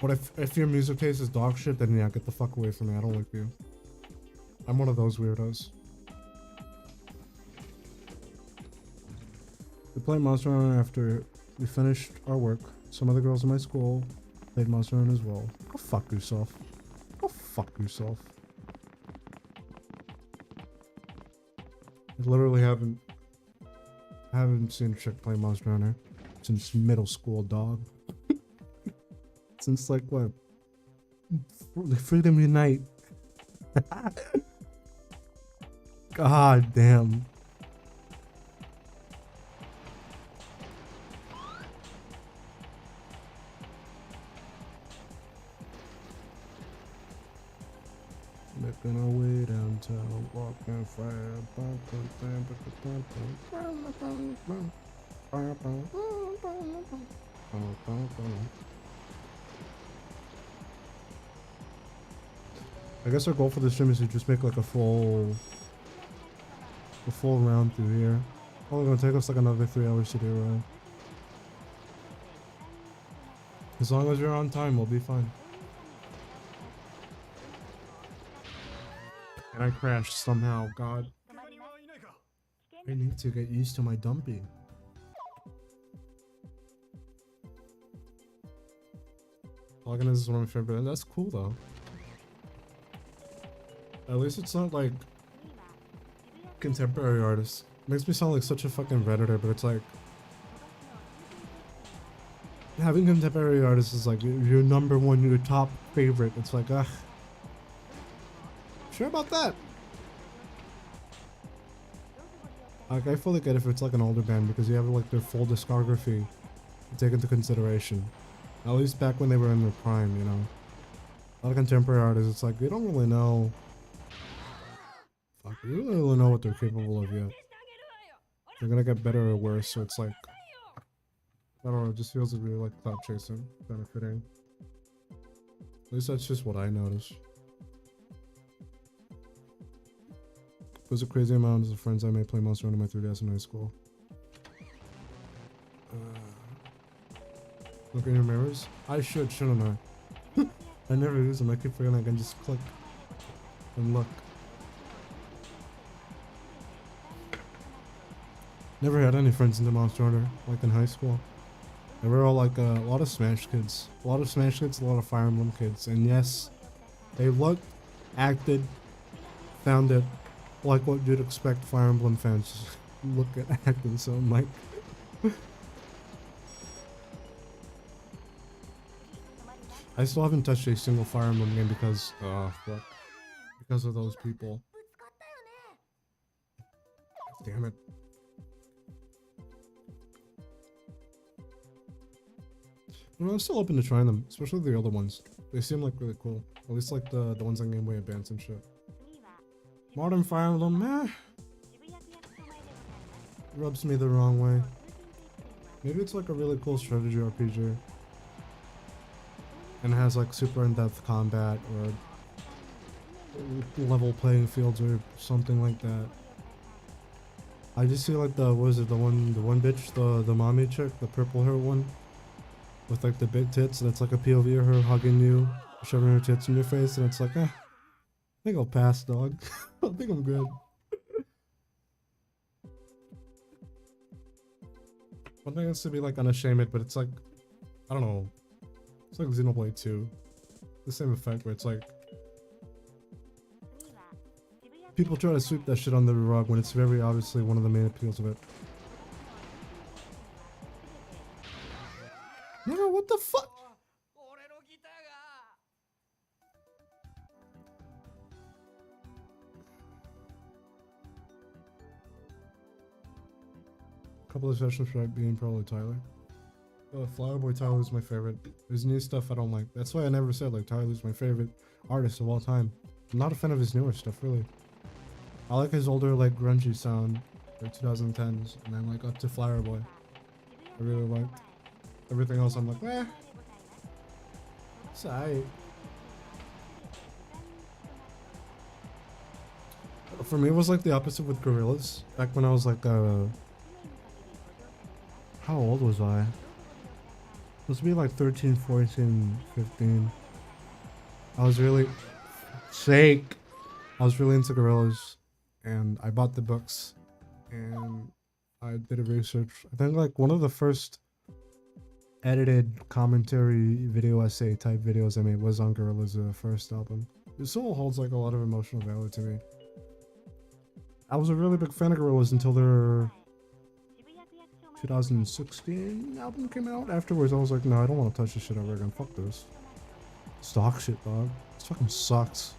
But if your music taste is dog shit, then yeah, get the fuck away from me. I don't like you. I'm one of those weirdos. We played Monster Hunter after we finished our work. Some other girls in my school played Monster Hunter as well. Go fuck yourself. Go fuck yourself. I literally haven't seen a chick play Monster Hunter since middle school, dog. Since like what? Freedom Unite. God damn. Yeah. Making our way downtown, walking fire. I guess our goal for the stream is to just make like a full round through here. Only gonna take us like another 3 hours to do, right? As long as you're on time, we'll be fine. And I crashed somehow, God. I need to get used to my dumpy. Logan is one of my favorite, and that's cool though. At least it's not like contemporary artists. Makes me sound like such a fucking redditor, but it's like having contemporary artists is like your number one, your top favorite. It's like, sure about that. Like, I fully get if it's like an older band because you have like their full discography to take into consideration. At least back when they were in their prime, you know. A lot of contemporary artists, it's like they don't really know. Fuck, we don't really know what they're capable of yet. They're gonna get better or worse, so it's like, I don't know, it just feels really like cloud chasing, benefiting. At least that's just what I notice. There's a crazy amount of friends I may play Monster Hunter my 3DS in high school. Look in your mirrors? I should, shouldn't I? I never use them, I keep forgetting I can just click and look. Never had any friends into Monster Hunter, like in high school. They were all like a lot of Smash kids. A lot of Smash kids, a lot of Fire Emblem kids. And yes, they looked, acted, sounded like what you'd expect Fire Emblem fans to look at acting, so I'm like... I still haven't touched a single Fire Emblem game because, fuck. Because of those people. Damn it. I'm still open to trying them, especially the other ones. They seem like really cool. At least like the ones on Game Boy Advance and shit. Modern Fire Emblem, rubs me the wrong way. Maybe it's like a really cool strategy RPG. And has like super in-depth combat or level playing fields or something like that. I just see like the, what is it, the one bitch, the mommy chick, the purple hair one. With like the big tits, that's like a POV of her hugging you, shoving her tits in your face, and it's like, I think I'll pass, dog. I think I'm good. One thing is to be like unashamed, but it's like, I don't know. It's like Xenoblade 2. The same effect where it's like, people try to sweep that shit under the rug when it's very obviously one of the main appeals of it. Nigga, what the fuck? Couple of sessions for being probably Tyler. Flower Boy Tyler is my favorite. His new stuff I don't like. That's why I never said like Tyler's my favorite artist of all time. I'm not a fan of his newer stuff really. I like his older like grungy sound, like 2010s, and then like up to Flower Boy. I really liked. Everything else I'm like, eh. It's alright. For me it was like the opposite with Gorillaz. Back when I was like how old was I? Must be like 13, 14, 15. I was really I was really into Gorillaz and I bought the books and I did a research. I think like one of the first edited commentary video essay type videos I made was on Gorillaz' first album. It still holds like a lot of emotional value to me. I was a really big fan of Gorillaz until their 2016 album came out. Afterwards I was like, no, I don't want to touch this shit ever again. Fuck this. Stock shit, dog. This fucking sucks.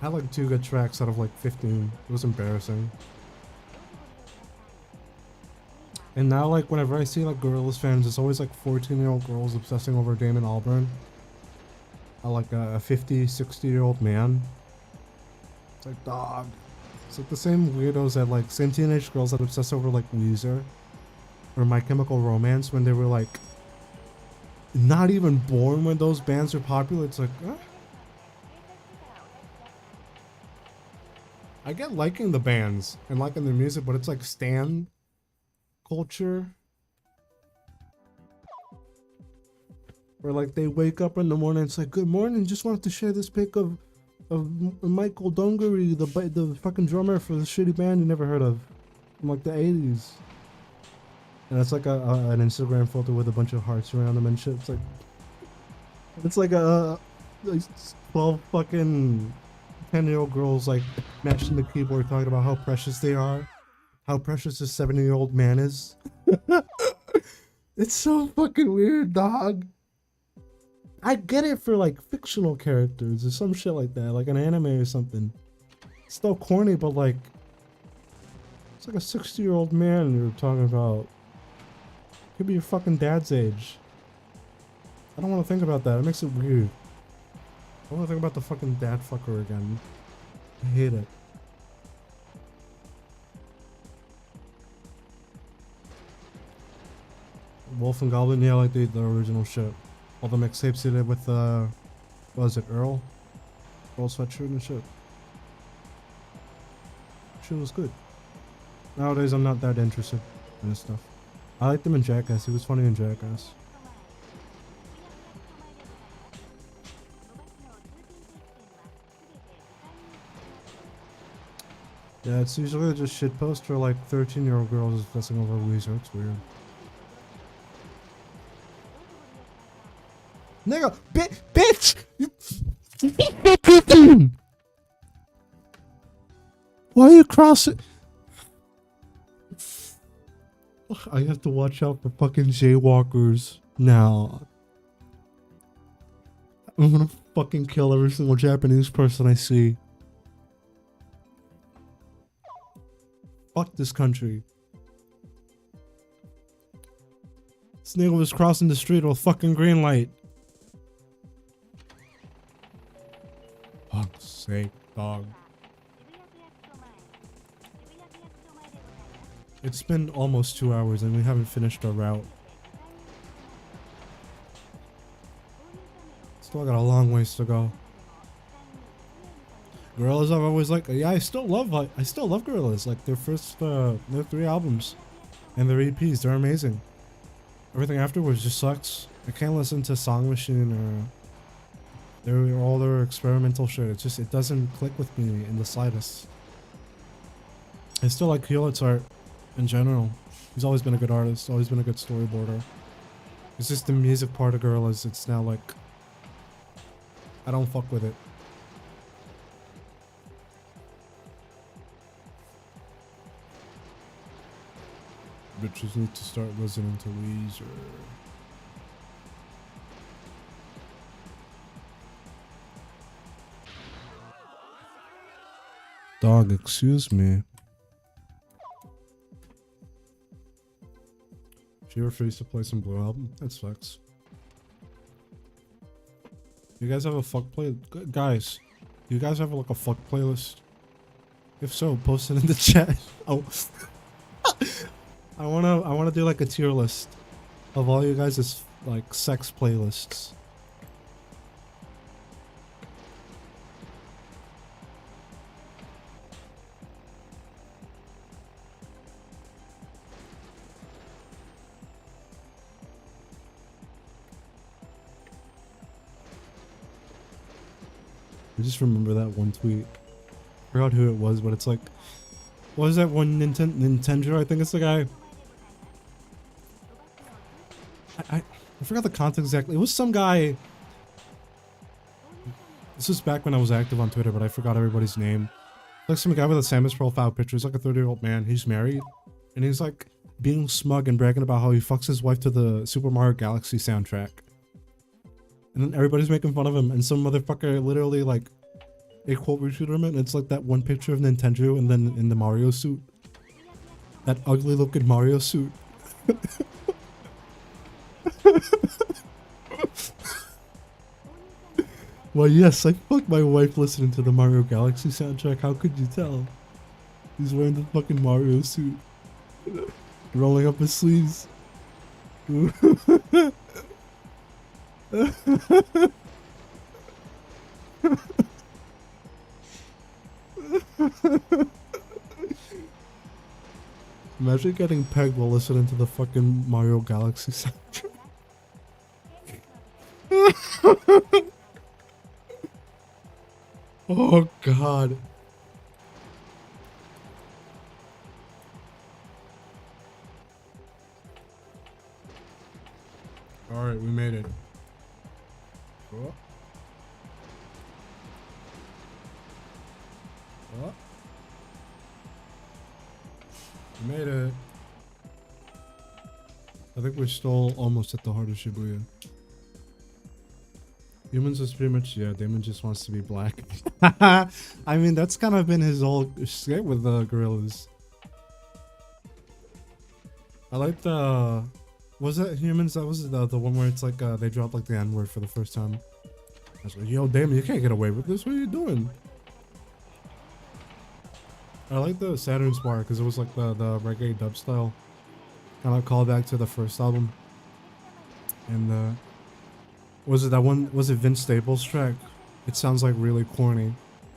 I had like 2 good tracks out of like 15. It was embarrassing. And now like whenever I see like Gorillaz fans, it's always like 14-year-old girls obsessing over Damon Albarn. like a 50, 60-year-old man. It's like, dog. It's like the same weirdos that like, same teenage girls that obsess over like Weezer or My Chemical Romance when they were like not even born when those bands were popular. It's like, I get liking the bands and liking their music, but it's like stan culture. Where like they wake up in the morning, it's like, good morning, just wanted to share this pic of Michael Dungaree, the fucking drummer for the shitty band you never heard of from like the 80s. And it's like an Instagram photo with a bunch of hearts around them and shit. It's like a 12 fucking 10-year-old girls like matching the keyboard talking about how precious they are, how precious this 70-year-old man is. It's so fucking weird, dog. I get it for like fictional characters or some shit like that, like an anime or something. It's still corny, but like it's like a 60-year-old man you're talking about. Could be your fucking dad's age. I don't want to think about that. It makes it weird. I want to think about the fucking dad fucker again. I hate it. Wolf and Goblin, yeah, I like the original shit. All the mixtapes he did with, what was it, Earl? Earl Sweatshirt and shit. Shit was good. Nowadays, I'm not that interested in this stuff. I liked him in Jackass. He was funny in Jackass. Yeah, it's usually just shitpost for like 13-year-old girls obsessing over Weezer. It's weird. Nigga, bitch! Why are you crossing? I have to watch out for fucking jaywalkers now. I'm gonna fucking kill every single Japanese person I see. Fuck this country. This nigga was crossing the street with a fucking green light. Fuck's sake, dog. It's been almost 2 hours and we haven't finished our route. Still got a long ways to go. Gorillaz, I've always liked. Yeah, I still love Gorillaz. Like their first, their 3 albums and their EPs, they're amazing. Everything afterwards just sucks. I can't listen to Song Machine or all their experimental shit. It's just, it doesn't click with me in the slightest. I still like Hewlett's art in general. He's always been a good artist, always been a good storyboarder. It's just the music part of Gorillaz, it's now like, I don't fuck with it. Bitches need to start listening to Weezer. Dog, excuse me. She refused to play some Blue Album? That sucks. You guys have a fuck play? Guys, you guys have like a fuck playlist? If so, post it in the chat. Oh. I wanna do like a tier list of all you guys' like sex playlists. I just remember that one tweet. I forgot who it was, but it's like, what was that one Nintendo? I think it's the guy. I forgot the context exactly. It was some guy. This was back when I was active on Twitter, but I forgot everybody's name. Like some guy with a Samus profile picture. He's like a 30-year-old man. He's married, and he's like being smug and bragging about how he fucks his wife to the Super Mario Galaxy soundtrack. And then everybody's making fun of him, and some motherfucker literally like a quote retweeted him, and it's like that one picture of Nintendo, and then in the Mario suit, that ugly looking Mario suit. Well, yes, I fucked my wife listening to the Mario Galaxy soundtrack. How could you tell? He's wearing the fucking Mario suit. Rolling up his sleeves. Imagine getting pegged while listening to the fucking Mario Galaxy soundtrack. Oh god. Alright, we made it. Oh. Oh. We made it. I think we're still almost at the heart of Shibuya. Humans is pretty much, yeah, Damon just wants to be black. I mean, that's kind of been his whole skit with the gorillas. I like the... Was it Humans? That was the one where it's like, they dropped like the N-word for the first time. I was like, yo, Damon, you can't get away with this. What are you doing? I like the Saturn Spire because it was like the reggae dub style. Kind of callback to the first album. And, was it that one? Was it Vince Staples' track? It sounds like really corny,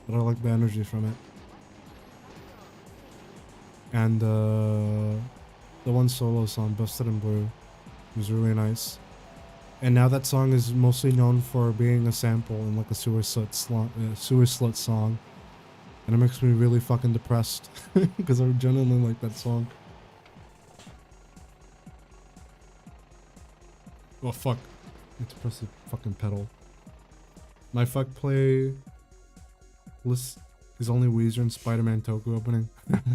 but I like the energy from it. And the one solo song, Busted in Blue, was really nice. And now that song is mostly known for being a sample in like a sewer slut song, and it makes me really fucking depressed because I genuinely like that song. Oh fuck. I need to press the fucking pedal. My fuck play list is only Weezer and Spider-Man Toku opening.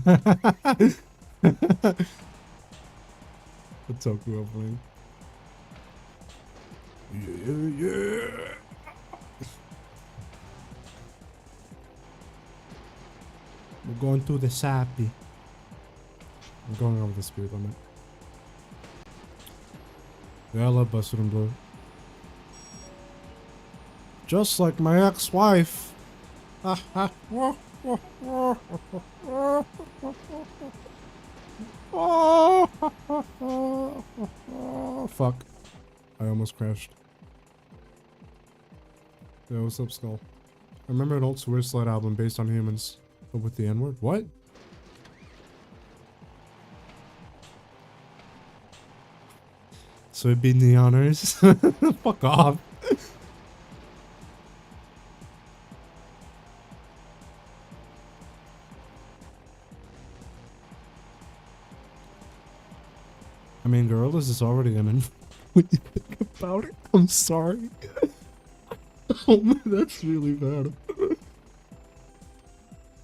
The Toku opening. Yeah. We're going to the sappy. I'm going over the speed limit. Yeah, I love Busted in Blue. Just like my ex-wife. Fuck. I almost crashed. Yo, what's up, Skull? I remember an old Sewer Slide album based on Humans, but with the N-word? What? So it'd be Neoners? Fuck off. I mean, Gorillas is already in it. When you think about it, I'm sorry. Oh man, that's really bad.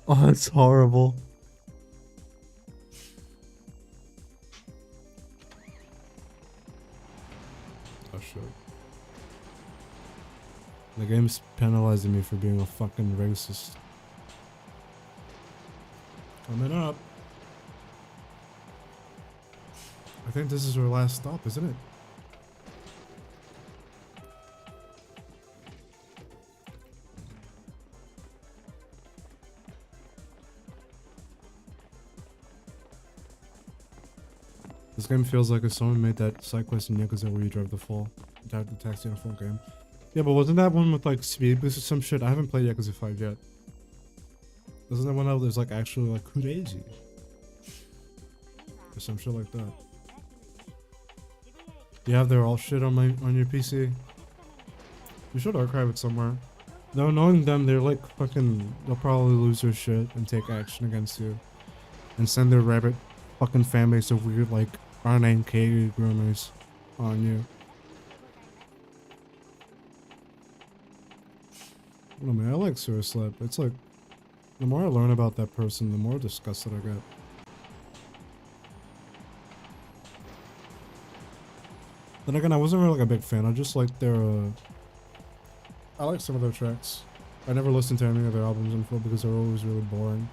Oh, that's horrible. Oh shit. The game's penalizing me for being a fucking racist. Coming up. I think this is our last stop, isn't it? This game feels like if someone made that side quest in Yakuza where you drive the taxi in a full game. Yeah, but wasn't that one with like speed boost or some shit? I haven't played Yakuza 5 yet. Isn't that one out there's like actually like crazy? Or some shit like that. Yeah, they're all shit on your PC. You should archive it somewhere. No, knowing them, they're like fucking. They'll probably lose their shit and take action against you, and send their rabbit fucking fan base of weird like RNK groomers on you. I don't know, man. I like Sewer Slap. It's like the more I learn about that person, the more disgusted I get. Then again, I wasn't really like a big fan. I just like their, I like some of their tracks. I never listened to any of their albums in full because they're always really boring.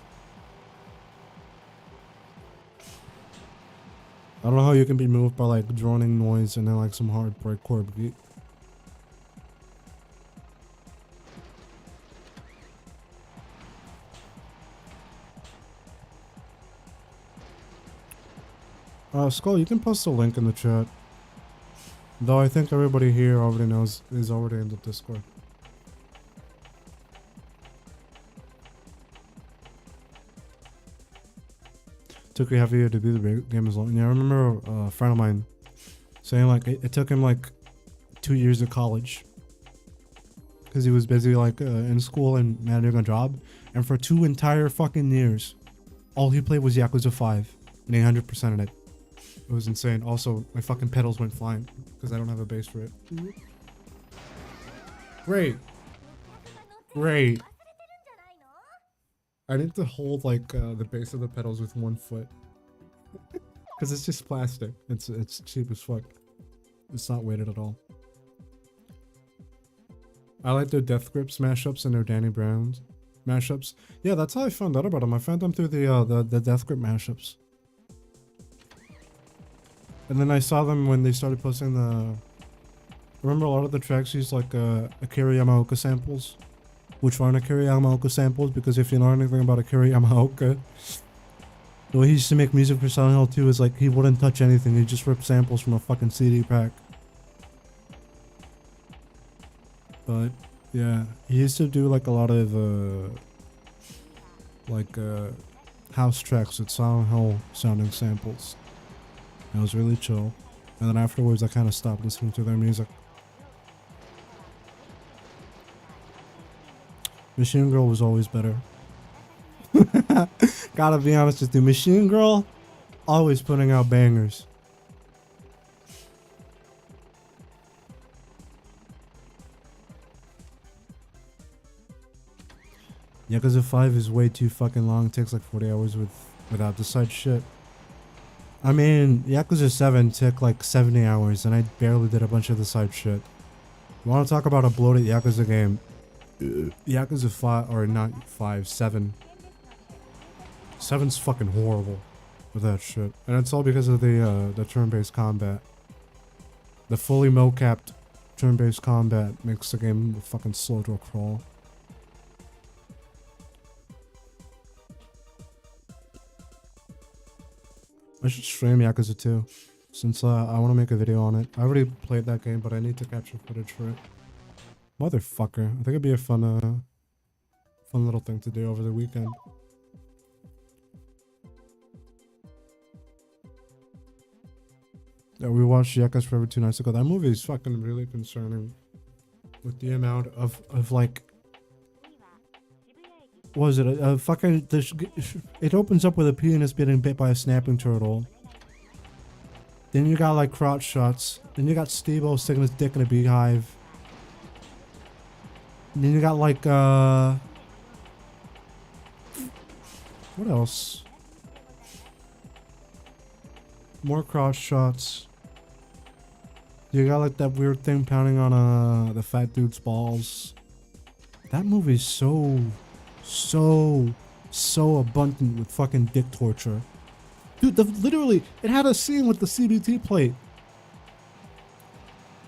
I don't know how you can be moved by like droning noise and then like some hard breakcore beat. Skull, you can post a link in the chat. Though I think everybody here already knows, is already in the Discord. Took you half a year to beat the game as long. Yeah, I remember a friend of mine saying like it took him like 2 years of college because he was busy like in school and managing a job, and for 2 entire fucking years, all he played was Yakuza 5 and 800%ed it. It was insane. Also, my fucking pedals went flying because I don't have a bass for it. Great. Great. I need to hold like the base of the pedals with 1 foot. Because it's just plastic. It's cheap as fuck. It's not weighted at all. I like their Death Grips mashups and their Danny Browns mashups. Yeah, that's how I found out about them. I found them through the Death Grip mashups. And then I saw them when they started posting the... Remember a lot of the tracks used like Akira Yamaoka samples? Which aren't Akira Yamaoka samples, because if you know anything about Akira Yamaoka, the way he used to make music for Silent Hill 2 is like he wouldn't touch anything, he just ripped samples from a fucking CD pack. But yeah, he used to do like a lot of house tracks with Silent Hill sounding samples. It was really chill. And then afterwards I kind of stopped listening to their music. Machine Girl was always better. Gotta be honest with you, Machine Girl always putting out bangers. Yakuza 5 is way too fucking long. It takes like 40 hours without the side shit. I mean, Yakuza 7 took like 70 hours and I barely did a bunch of the side shit. You wanna talk about a bloated Yakuza game? Yakuza 5, or not 5, 7. 7's fucking horrible with that shit. And it's all because of the turn-based combat. The fully mo-capped turn-based combat makes the game fucking slow to a crawl. I should stream Yakuza 2, since I want to make a video on it. I already played that game, but I need to capture footage for it. Motherfucker. I think it'd be a fun little thing to do over the weekend. Yeah, we watched Yakuza Forever 2 nights ago. That movie is fucking really concerning. With the amount of like... What was it? It opens up with a penis getting bit by a snapping turtle. Then you got like crotch shots. Then you got Steve-O sticking his dick in a beehive. And then you got like what else? More crotch shots. You got like that weird thing pounding on the fat dude's balls. That movie's so abundant with fucking dick torture. Dude, literally, it had a scene with the CBT plate.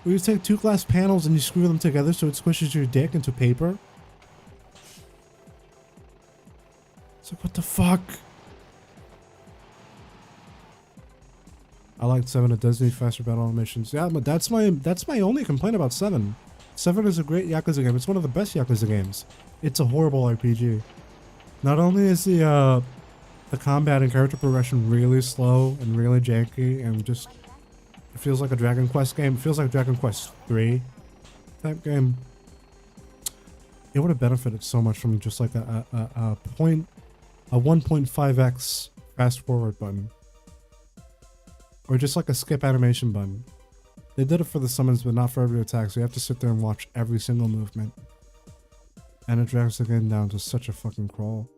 Where you take 2 glass panels and you screw them together so it squishes your dick into paper. It's like, what the fuck? I liked 7. It does need faster battle animations. Yeah, but that's my only complaint about 7. 7 is a great Yakuza game. It's one of the best Yakuza games. It's a horrible RPG. Not only is the combat and character progression really slow and really janky and just... It feels like a Dragon Quest game. It feels like Dragon Quest 3 type game. It would have benefited so much from just like a 1.5x fast forward button. Or just like a skip animation button. They did it for the summons, but not for every attack, so you have to sit there and watch every single movement. And it drags the game down to such a fucking crawl.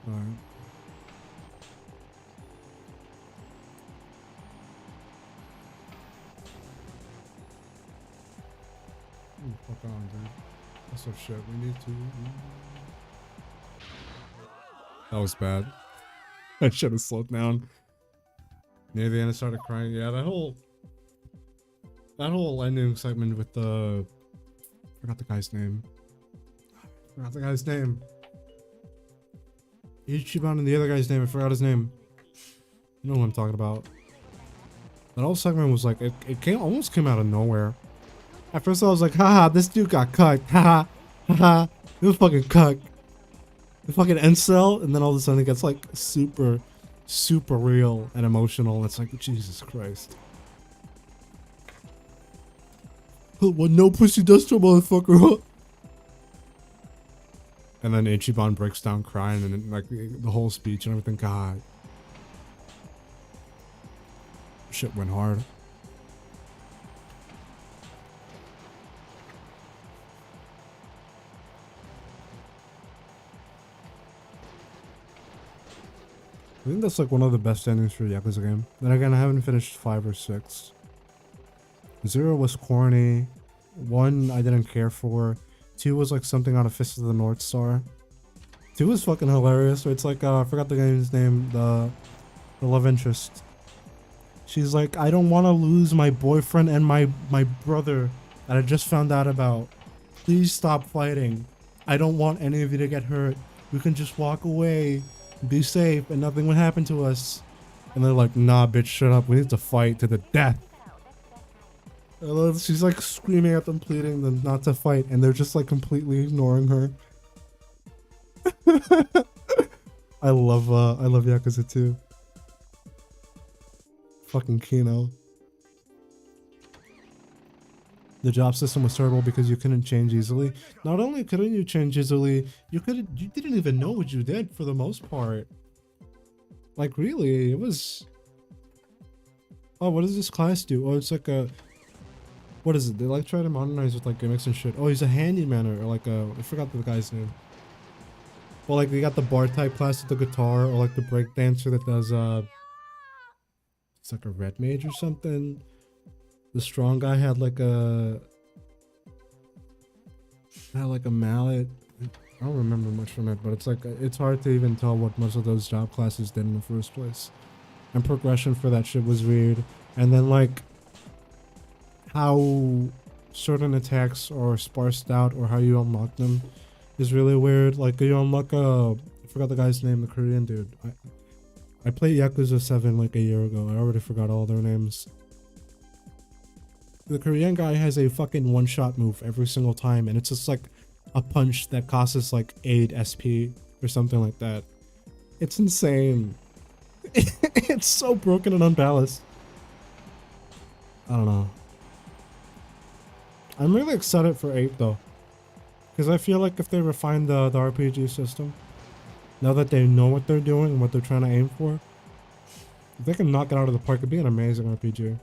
Alright. Fuck on, dude. That's some shit. We need to... That was bad. I should have slowed down. Near the end I started crying. Yeah, that whole ending segment with the... I forgot the guy's name. Forgot the guy's name. Ichiban and the other guy's name. I forgot his name. You know what I'm talking about. That whole segment was like, it almost came out of nowhere. At first I was like, haha, this dude got cucked. Haha, haha, it was fucking cucked. The fucking incel, and then all of a sudden it gets like super, super real and emotional. It's like, Jesus Christ. What no pussy does to a motherfucker. And then Ichiban breaks down crying and like the whole speech and everything. God. Shit went hard. I think that's like one of the best endings for a Yakuza game. Then again, I haven't finished 5 or 6. 0 was corny. 1 I didn't care for. 2 was like something out of Fist of the North Star. 2 was fucking hilarious. It's like I forgot the guy's name. The love interest. She's like, I don't want to lose my boyfriend and my brother that I just found out about. Please stop fighting. I don't want any of you to get hurt. We can just walk away, be safe, and nothing will happen to us. And they're like, nah, bitch, shut up. We need to fight to the death. And she's like screaming at them, pleading them not to fight, and they're just like completely ignoring her. I love Yakuza 2. Fucking Kino. The job system was terrible because you couldn't change easily. Not only couldn't you change easily, you didn't even know what you did for the most part. Like really, it was. Oh, what does this class do? Oh, it's like a. What is it? They like try to modernize with like gimmicks and shit. Oh, he's a handyman or like a. I forgot the guy's name. Well, like they got the bar type class with the guitar, or like the break dancer that does it's like a red mage or something. The strong guy had like a mallet. I don't remember much from it, but it's like it's hard to even tell what most of those job classes did in the first place. And progression for that shit was weird. And then like how certain attacks are sparsed out or how you unlock them is really weird. Like you unlock I forgot the guy's name, the Korean dude. I played Yakuza 7 like a year ago. I already forgot all their names. The Korean guy has a fucking one-shot move every single time, and it's just like a punch that costs like 8 SP or something like that. It's insane. It's so broken and unbalanced. I don't know. I'm really excited for 8 though, because I feel like if they refine the RPG system, now that they know what they're doing and what they're trying to aim for, if they can knock it out of the park, it'd be an amazing RPG.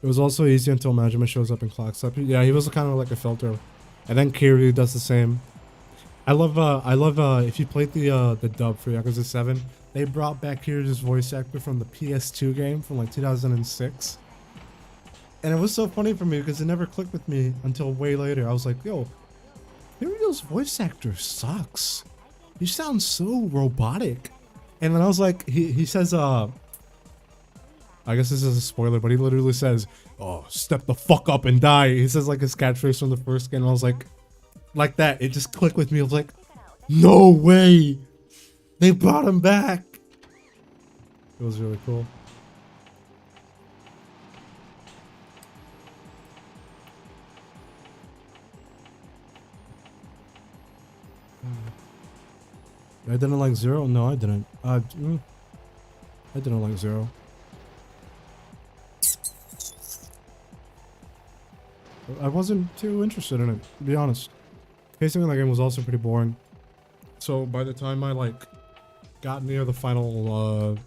It was also easy until Majima shows up and clocks up. Yeah, he was kind of like a filter. And then Kiryu does the same. I love if you played the dub for Yakuza 7, they brought back Kiryu's voice actor from the PS2 game from like 2006. And it was so funny for me because it never clicked with me until way later. I was like, yo, Kiryu's voice actor sucks. He sounds so robotic. And then I was like, he says, I guess this is a spoiler, but he literally says, oh, step the fuck up and die. He says like his catchphrase from the first game. And I was like that. It just clicked with me. I was like, no way. They brought him back. It was really cool. I didn't like 0? No, I didn't. I didn't like 0. I wasn't too interested in it, to be honest. Pacing in that game was also pretty boring. So by the time I like got near the final,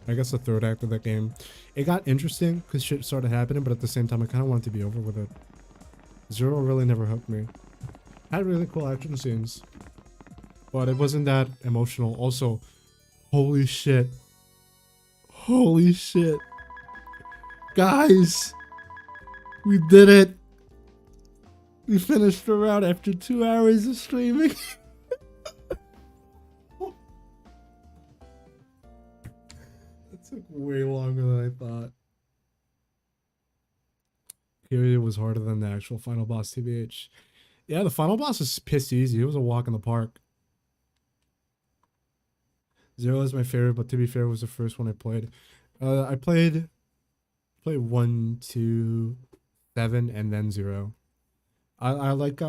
I guess the third act of that game, it got interesting because shit started happening, but at the same time I kind of wanted to be over with it. 0 really never hooked me. Had really cool action scenes, but it wasn't that emotional. Also, holy shit. Holy shit. Guys, we did it. We finished the route after 2 hours of streaming. That took way longer than I thought. period was harder than the actual final boss, TBH. Yeah, the final boss was piss easy. It was a walk in the park. Zero is my favorite, but to be fair, it was the first one I played. I played 1, 2, 7, and then 0. I like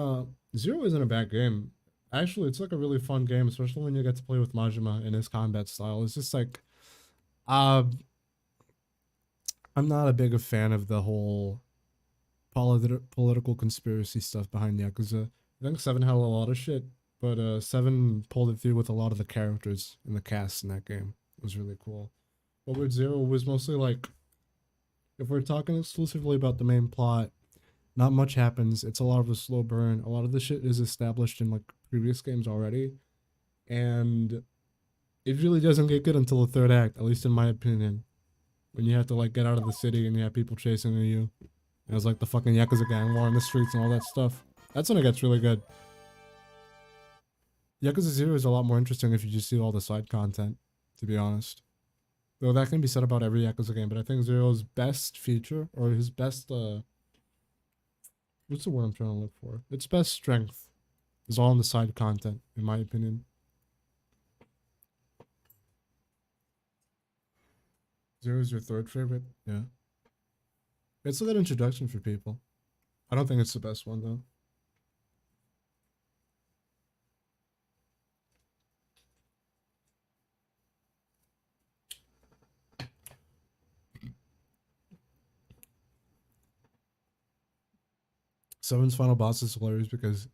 Zero isn't a bad game. Actually, it's like a really fun game, especially when you get to play with Majima and his combat style. It's just like uh I'm not a big a fan of the whole political conspiracy stuff behind Yakuza. I think 7 had a lot of shit, but 7 pulled it through with a lot of the characters and the cast in that game. It was really cool. But with 0 was mostly like, if we're talking exclusively about the main plot, not much happens. It's a lot of a slow burn. A lot of the shit is established in like previous games already, and it really doesn't get good until the third act, at least in my opinion. When you have to like get out of the city and you have people chasing you. And it's like the fucking Yakuza gang war in the streets and all that stuff. That's when it gets really good. Yakuza 0 is a lot more interesting if you just see all the side content, to be honest. Though that can be said about every Yakuza game, but I think Zero's best feature, or his best, what's the word I'm trying to look for? Its best strength is all in the side content, in my opinion. Zero is your third favorite? Yeah. It's a good introduction for people. I don't think it's the best one, though. Seven's final boss is hilarious because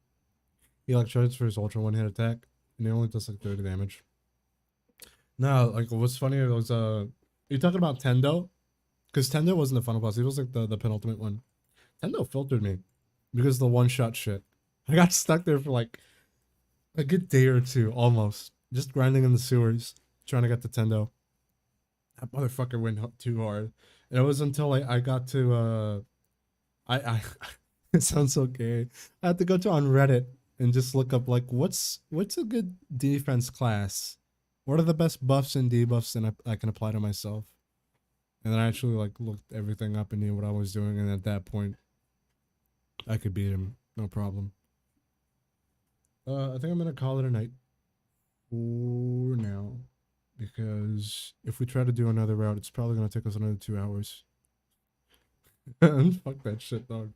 he like charges for his ultra one hit attack and he only does like 30 damage. No, like what's funny was you talking about Tendo? Because Tendo wasn't the final boss, he was like the penultimate one. Tendo filtered me because the one shot shit. I got stuck there for like a good day or two almost. Just grinding in the sewers, trying to get to Tendo. That motherfucker went too hard. And it was until I got to I it sounds so gay. I had to go to on Reddit and just look up like what's a good defense class? What are the best buffs and debuffs that I can apply to myself? And then I actually like looked everything up and knew what I was doing, and at that point I could beat him, no problem. I think I'm gonna call it a night for now. Because if we try to do another route, it's probably gonna take us another 2 hours. Fuck that shit, dog.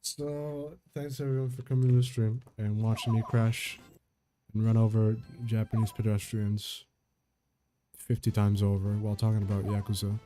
So, thanks everyone for coming to the stream and watching me crash and run over Japanese pedestrians 50 times over while talking about Yakuza.